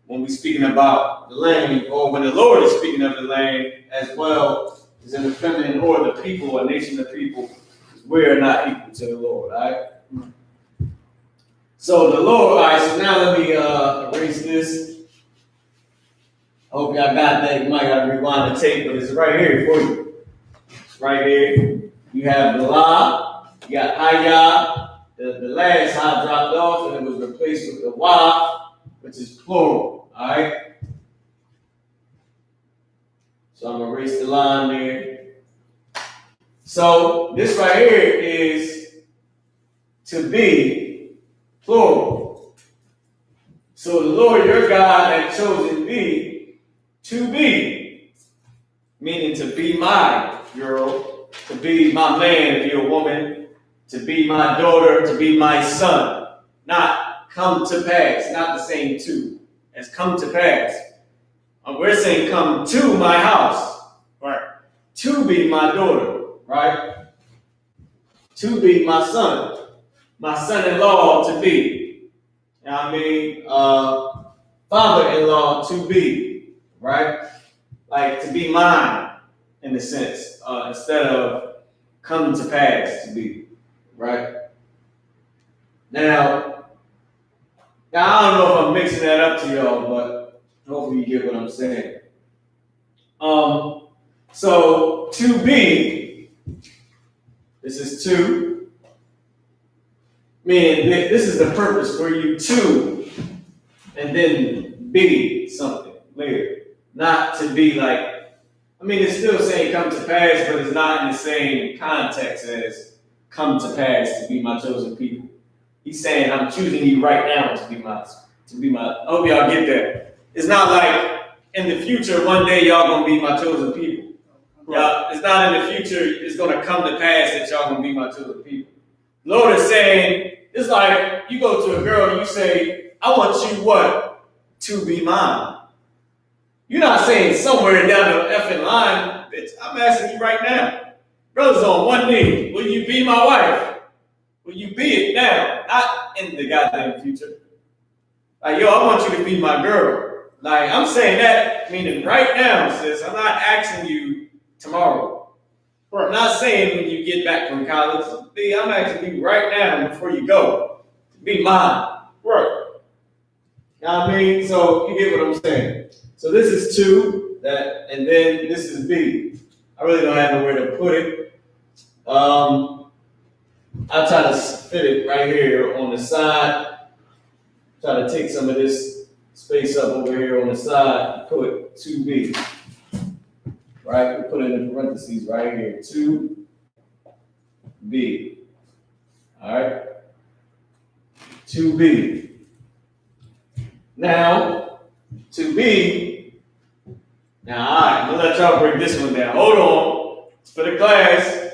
When we're speaking about the land, or when the Lord is speaking of the land as well, is in the feminine, or the people, a nation of people, we are not equal to the Lord, all right? So the Lord, all right, so now let me erase this. I hope y'all got that. You might have to rewind the tape, but it's right here for you. It's right here. You have the La, you got Hayah, the last Ha dropped off, and it was replaced with the Wa, which is plural, all right? So I'm going to erase the line there. So this right here is to be plural. So the Lord your God had chosen thee to be, meaning to be my girl, to be my man if you're a woman, to be my daughter, to be my son. Not come to pass, not the same to, as come to pass. We're saying come to my house, right? To be my daughter, right? To be my son-in-law to be. You know what I mean? Father-in-law to be, right? Like to be mine, in a sense, instead of come to pass to be, right? Now I don't know if I'm mixing that up to y'all, but hopefully you get what I'm saying. So to be, this is to, meaning this is the purpose for you to, and then be something later. Not to be like, I mean, it's still saying come to pass, but it's not in the same context as come to pass to be my chosen people. He's saying, I'm choosing you right now to be my. I hope y'all get that. It's not like in the future, one day y'all gonna be my chosen people. Y'all, it's not in the future, it's gonna come to pass that y'all gonna be my chosen people. Lord is saying, it's like you go to a girl and you say, I want you what? To be mine. You're not saying somewhere down the effing line, bitch. I'm asking you right now. Brothers on one knee, will you be my wife? Will you be it now? Not in the goddamn future. Like, yo, I want you to be my girl. Like, I'm saying that, meaning right now, sis. I'm not asking you tomorrow. I'm not saying when you get back from college. I'm asking you right now before you go. Be mine. Right. You know what I mean? So you get what I'm saying. So this is 2, and then this is B. I really don't have nowhere to put it. I'll try to fit it right here on the side. Try to take some of this space up over here on the side, put 2B. Right? We put it in parentheses right here. 2B. Alright? 2B. Now, 2B. Now, alright, I'm gonna let y'all break this one down. Hold on. For the class,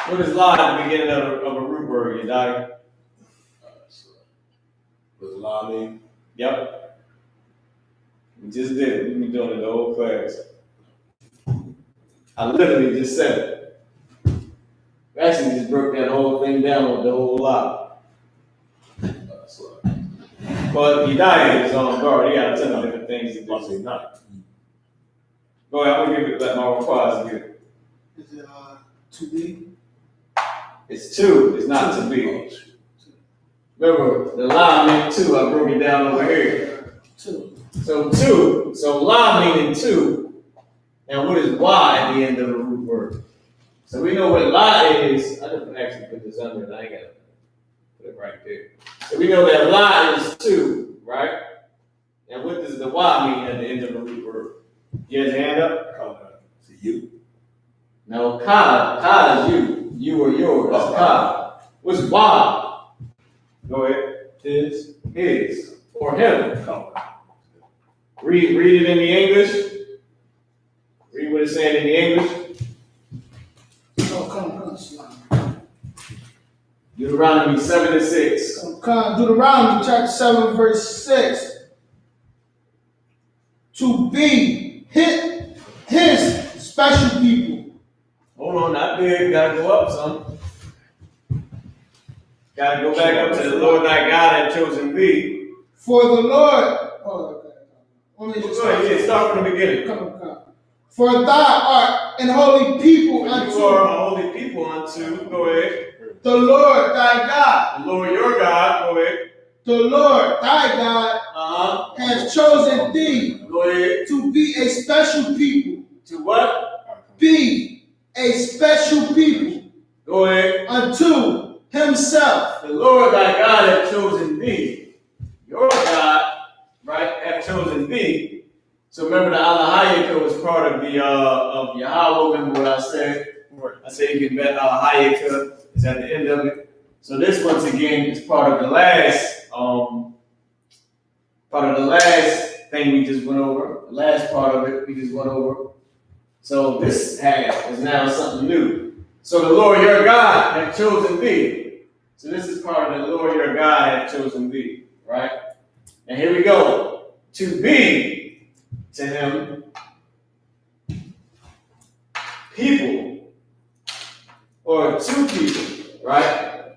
what is lie at the beginning of a root word, you die? What does lie mean? Yep. We just did it. We've been doing it the whole class. I literally just said it. We actually just broke that whole thing down with the whole lot. But Hidayah is on guard. He got a ton of different things to do. Go ahead, I'm gonna let my replies again. Is it 2B? It's 2, it's not to be. Remember, the lie meant 2, I broke it down over here. 2. So 2, so lie meaning 2. And what is Y at the end of the root word? So we know what lie is. I didn't actually put this under, and I ain't gotta put it right there. So we know that lie is 2, right? And what does the Y mean at the end of the root word? You have your hand up? It's you. No, Ka is you. You or yours. That's Ka. What's Y? Go ahead. His. Or him. Read it in the English. Read what it's saying in the English. Oh, come. Deuteronomy 7:6. Come, Deuteronomy chapter 7, verse 6. To be his special people. Hold on, not big. Gotta go up some. Gotta go back up to the Lord thy God had chosen thee. For the Lord. Oh, okay. Let me just Go ahead, start from the beginning. Come. For thou art an holy people unto. You are a holy people unto. Go ahead. The Lord thy God. The Lord your God. Go ahead. The Lord thy God has chosen thee. Go ahead. To be a special people. To what? Be a special people. Go ahead. Unto himself. The Lord thy God hath chosen thee. Your God, right, hath chosen thee. So remember the Alahayika was part of the of Yahweh. Remember what I said? I said you can bet Alahayika is at the end of it. So this once again is part of the last thing we just went over. The last part of it we just went over. So this half is now something new. So the Lord your God hath chosen thee. So this is part of the Lord your God hath chosen thee, right? And here we go. To be to him people, or two people, right?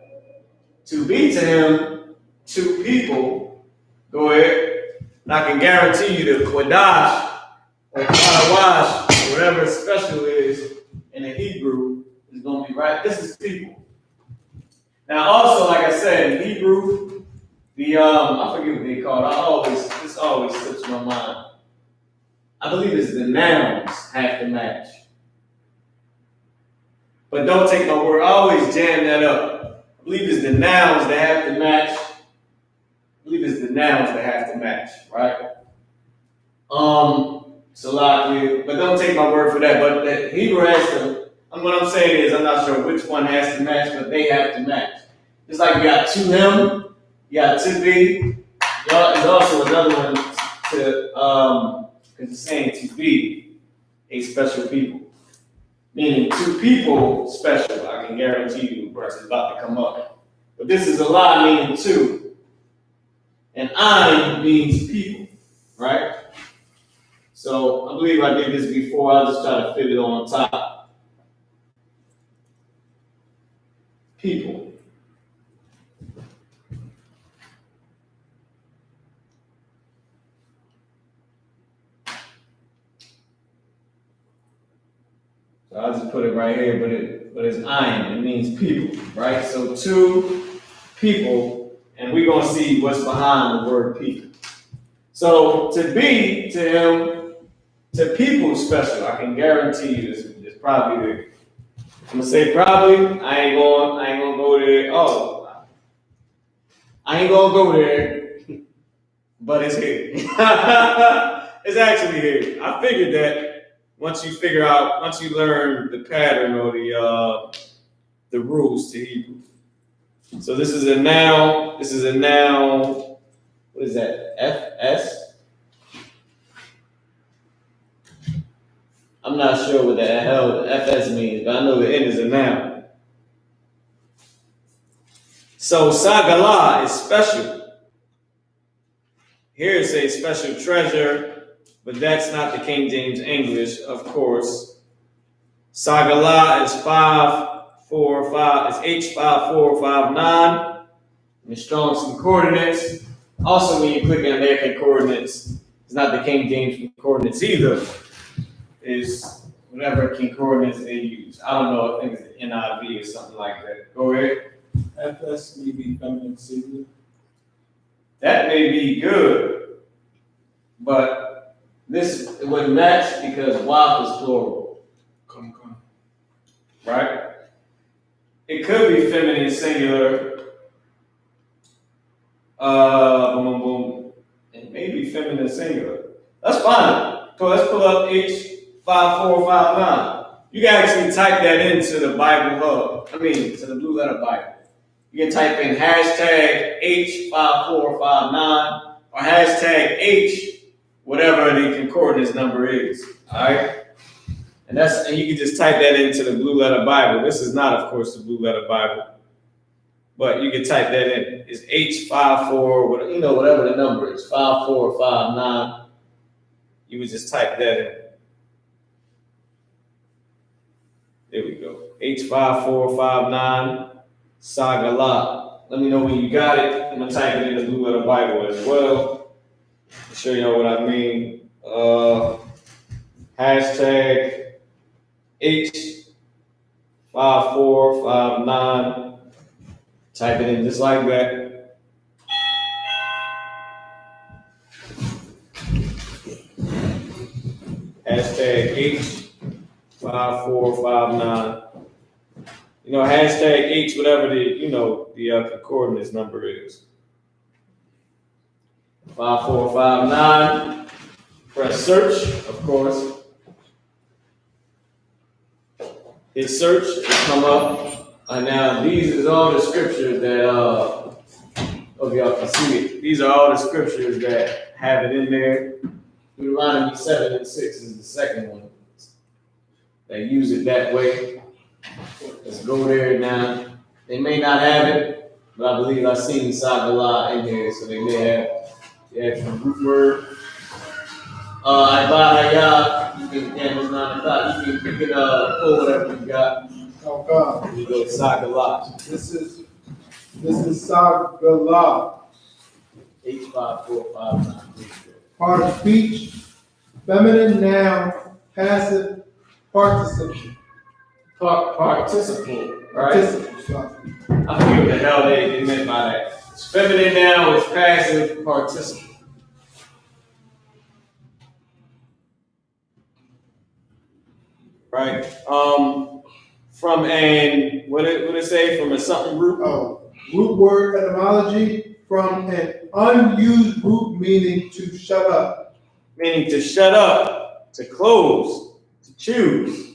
To be to him two people. Go ahead. And I can guarantee you the Qadash or Qadash, or whatever special is in the Hebrew, is going to be right. This is people. Now, also, like I said, in Hebrew, the I forget what they call it. This always slips my mind. I believe it's the nouns have to match. But don't take my word. I always jam that up. I believe it's the nouns that have to match. Right? Salaki, but don't take my word for that. But the Hebrew has to. What I'm saying is, I'm not sure which one has to match, but they have to match. Just like you got to him, you got to be. There's also another one to, because it's saying to be a special people. Meaning two people special. I can guarantee you the person's about to come up. But this is a lie meaning two. And I means people, right? So I believe I did this before. I'll just try to fit it on top. People. So I'll just put it right here, but it's ayin. It means people, right? So two people, and we're gonna see what's behind the word people. So to be to him, to people special, I can guarantee you it's probably there. I'm gonna say probably. I ain't gonna go there. Oh, I ain't gonna go there, but it's here. It's actually here. I figured that. Once you learn the pattern or the rules to Hebrew. So this is a noun. What is that? FS? I'm not sure what the hell FS means, but I know the end is a noun. So Sagala is special. Here it says special treasure. But that's not the King James English, of course. Sagala is 545, it's H5459. In the Strong's Concordance. Also, when you click on American Coordinates, it's not the King James Concordance either. It's whatever concordance they use. I don't know, I think it's the NIV or something like that. Go ahead. FS may be feminine singular. That may be good, but this wouldn't match because WAP is plural. Come. Right? It could be feminine singular. It may be feminine singular. That's fine. So let's pull up H5459. You can actually type that into the Bible Hub. To the Blue Letter Bible. You can type in hashtag H5459 or hashtag H, whatever the concordance number is. All right? And you can just type that into the Blue Letter Bible. This is not, of course, the Blue Letter Bible. But you can type that in. It's H54, whatever the number is, 5459. You would just type that in. There we go. H5459, Sagala. Let me know when you got it. I'm going to type it in the Blue Letter Bible as well. To show y'all what I mean. Hashtag H5459. Type it in just like that. Hashtag H5459. Hashtag H, whatever the concordance number is. 5459. Press search, of course. Hit search, it'll come up. Now, these is all the scriptures that, hope y'all can see it. These are all the scriptures that have it in there. Deuteronomy 7 and 6 is the second one. They use it that way. Let's go there now. They may not have it, but I believe I've seen Sagala in here, so they may have the actual root word. Ibahaya, you can, it's 9 o'clock, you can pull whatever you got. Oh God. You go Sagala. This is Sagala. H5459. Part of speech, feminine noun, passive participle. Participle, right? Participle, sorry. I forget what the hell they meant by that. It's feminine noun, it's passive participle. Right? From an, what did it say? From a something root? Oh, root word etymology, from an unused root meaning to shut up. Meaning to shut up, to close, to choose.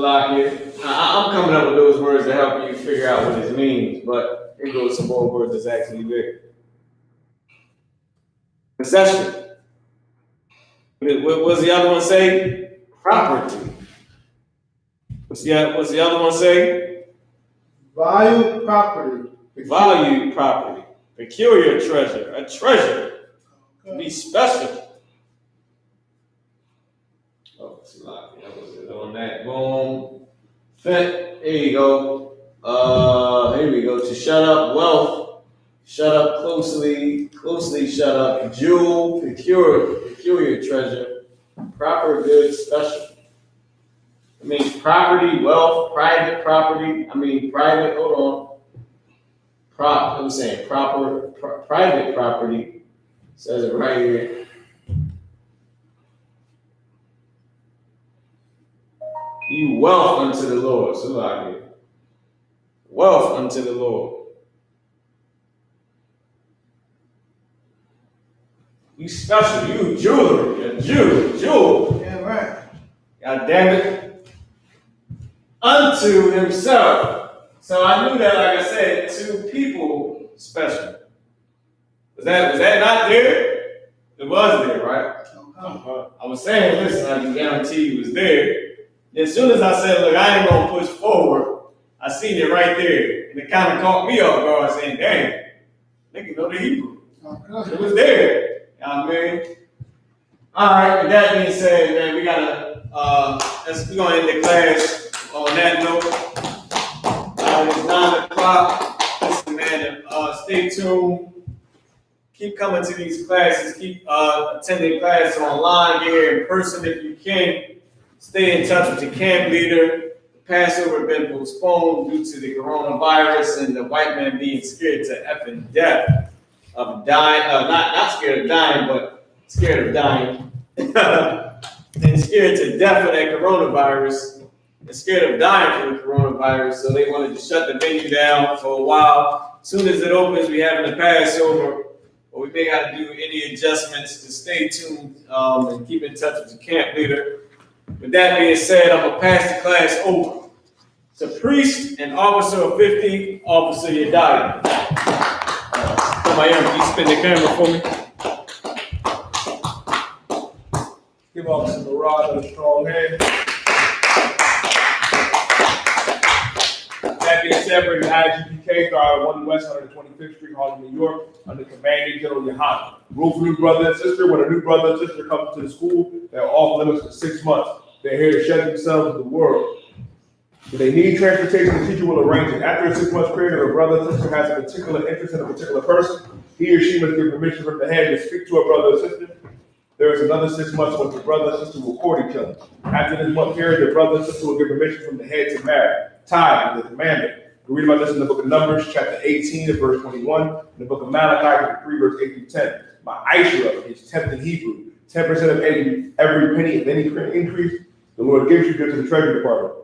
I'm coming up with those words to help you figure out what it means, but here goes some more words that's actually there. Possession. What was the other one say? Property. What's the other one say? Valued property. Valued property. Peculiar treasure. A treasure. To be special. Oh, it's a lot. That was it on that. Boom. Fit. Here you go. Here we go. To shut up. Wealth. Shut up closely. Closely shut up. Jewel. Peculiar treasure. Proper, good, special. It means property, wealth, private property. Private, hold on. I'm saying private property. Says it right here. You wealth unto the Lord. So like it. Wealth unto the Lord. You special. You jewelry. A jewel. Yeah, right. God damn it. Unto himself. So I knew that, like I said, two people special. Was that not there? It was there, right? I was saying, listen, I can guarantee you it was there. As soon as I said, look, I ain't gonna push forward, I seen it right there. And it kind of caught me off guard saying, dang, nigga know the Hebrew. It was there. You know what I mean? Alright, with that being said, man, we're gonna end the class on that note. It's 9 o'clock. Listen, man, stay tuned. Keep coming to these classes. Keep attending classes online, here in person if you can. Stay in touch with your camp leader. The Passover has been postponed due to the coronavirus and the white man being scared to effing death of dying. Not scared of dying, but scared of dying. And scared to death of that coronavirus. And scared of dying from the coronavirus. So they wanted to shut the venue down for a while. As soon as it opens, we having the Passover. But we may have to do any adjustments to stay tuned and keep in touch with the camp leader. With that being said, I'm going to pass the class over to Priest and Officer of 50, Officer Yedaya. Can you spin the camera for me? Give Officer Murad a strong hand. That being said, we're the I.S.U.P.K, Star 1 West 125th Street, Harlem, New York, under Commanding General Yohanna. Rule for new brother and sister. When a new brother and sister comes to the school, they're off limits for 6 months. They're here to shut themselves to the world. If they need transportation, the teacher will arrange it. After a 6-month period, if a brother or sister has a particular interest in a particular person, he or she must give permission from the head to speak to a brother or sister. There is another 6 months when the brother and sister will court each other. After this month period, the brother and sister will give permission from the head to marry. Tithe is the commandment. We read about this in the book of Numbers, chapter 18, verse 21, in the book of Malachi, chapter 3, verse 8 through 10. My I.S.U.P.K is 10th in Hebrew. 10% of every penny of any increase, the Lord gives you to the treasury department.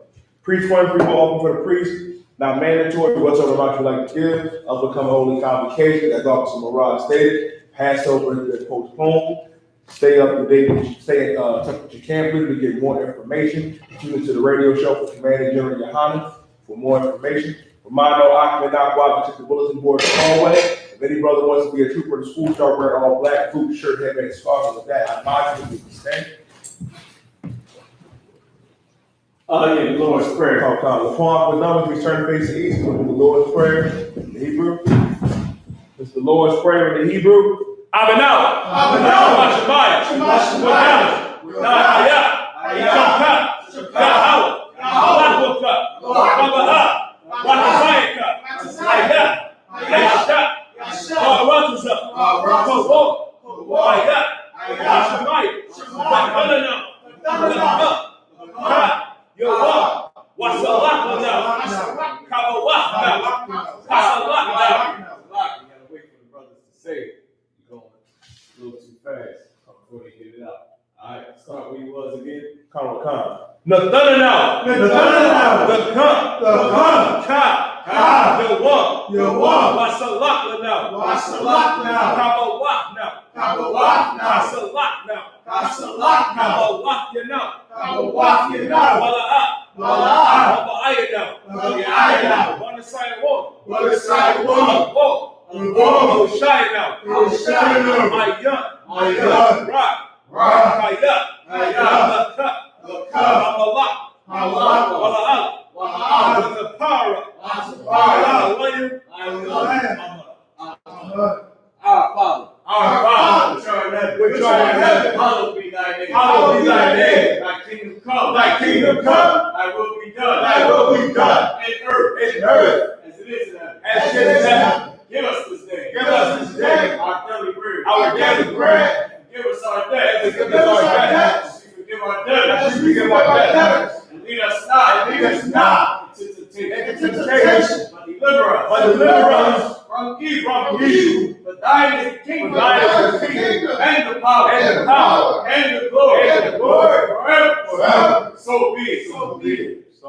Priest 1, free will open for the priest. Not mandatory, whatsoever amount you like to give. Of become a holy convocation, as Officer Murad stated. Passover is postponed. Stay up to date. Stay in touch with your camp leader to get more information. Tune into the radio show for Commanding General Yohanna for more information. Remind all occupant not watch check the bulletin board in the hallway. If any brother wants to be a trooper in the school, start wearing all black, boot, shirt, headband, scarf, with that. I advise you to stand. The Lord's Prayer. The numbers, we turn face to east. We'll do the Lord's Prayer in the Hebrew. It's the Lord's Prayer in the Hebrew. Abenau. Shabbat Shabbat. On the side of war. Our Father, which art in heaven, hallowed be thy name. Hallowed be thy name. Thy kingdom come. Thy kingdom come. Thy will be done. Thy will be done. In earth. In earth. As it is in heaven. As it is in heaven. Give us this day. Give us this day. Our daily bread. Our daily bread. Forgive us our debts. Forgive us our debts. As we forgive our debtors. As we forgive our debtors. And lead us not into temptation. But deliver us from evil. For thine is the kingdom, and the power, and the glory, forever. So be it. So,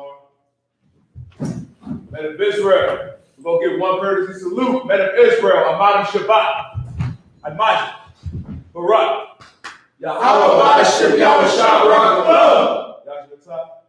men of Israel, we're going to give one courtesy salute. Men of Israel, Amadi Shabbat, Amadi, Barak, Yahweh, Yahweh, Yahweh,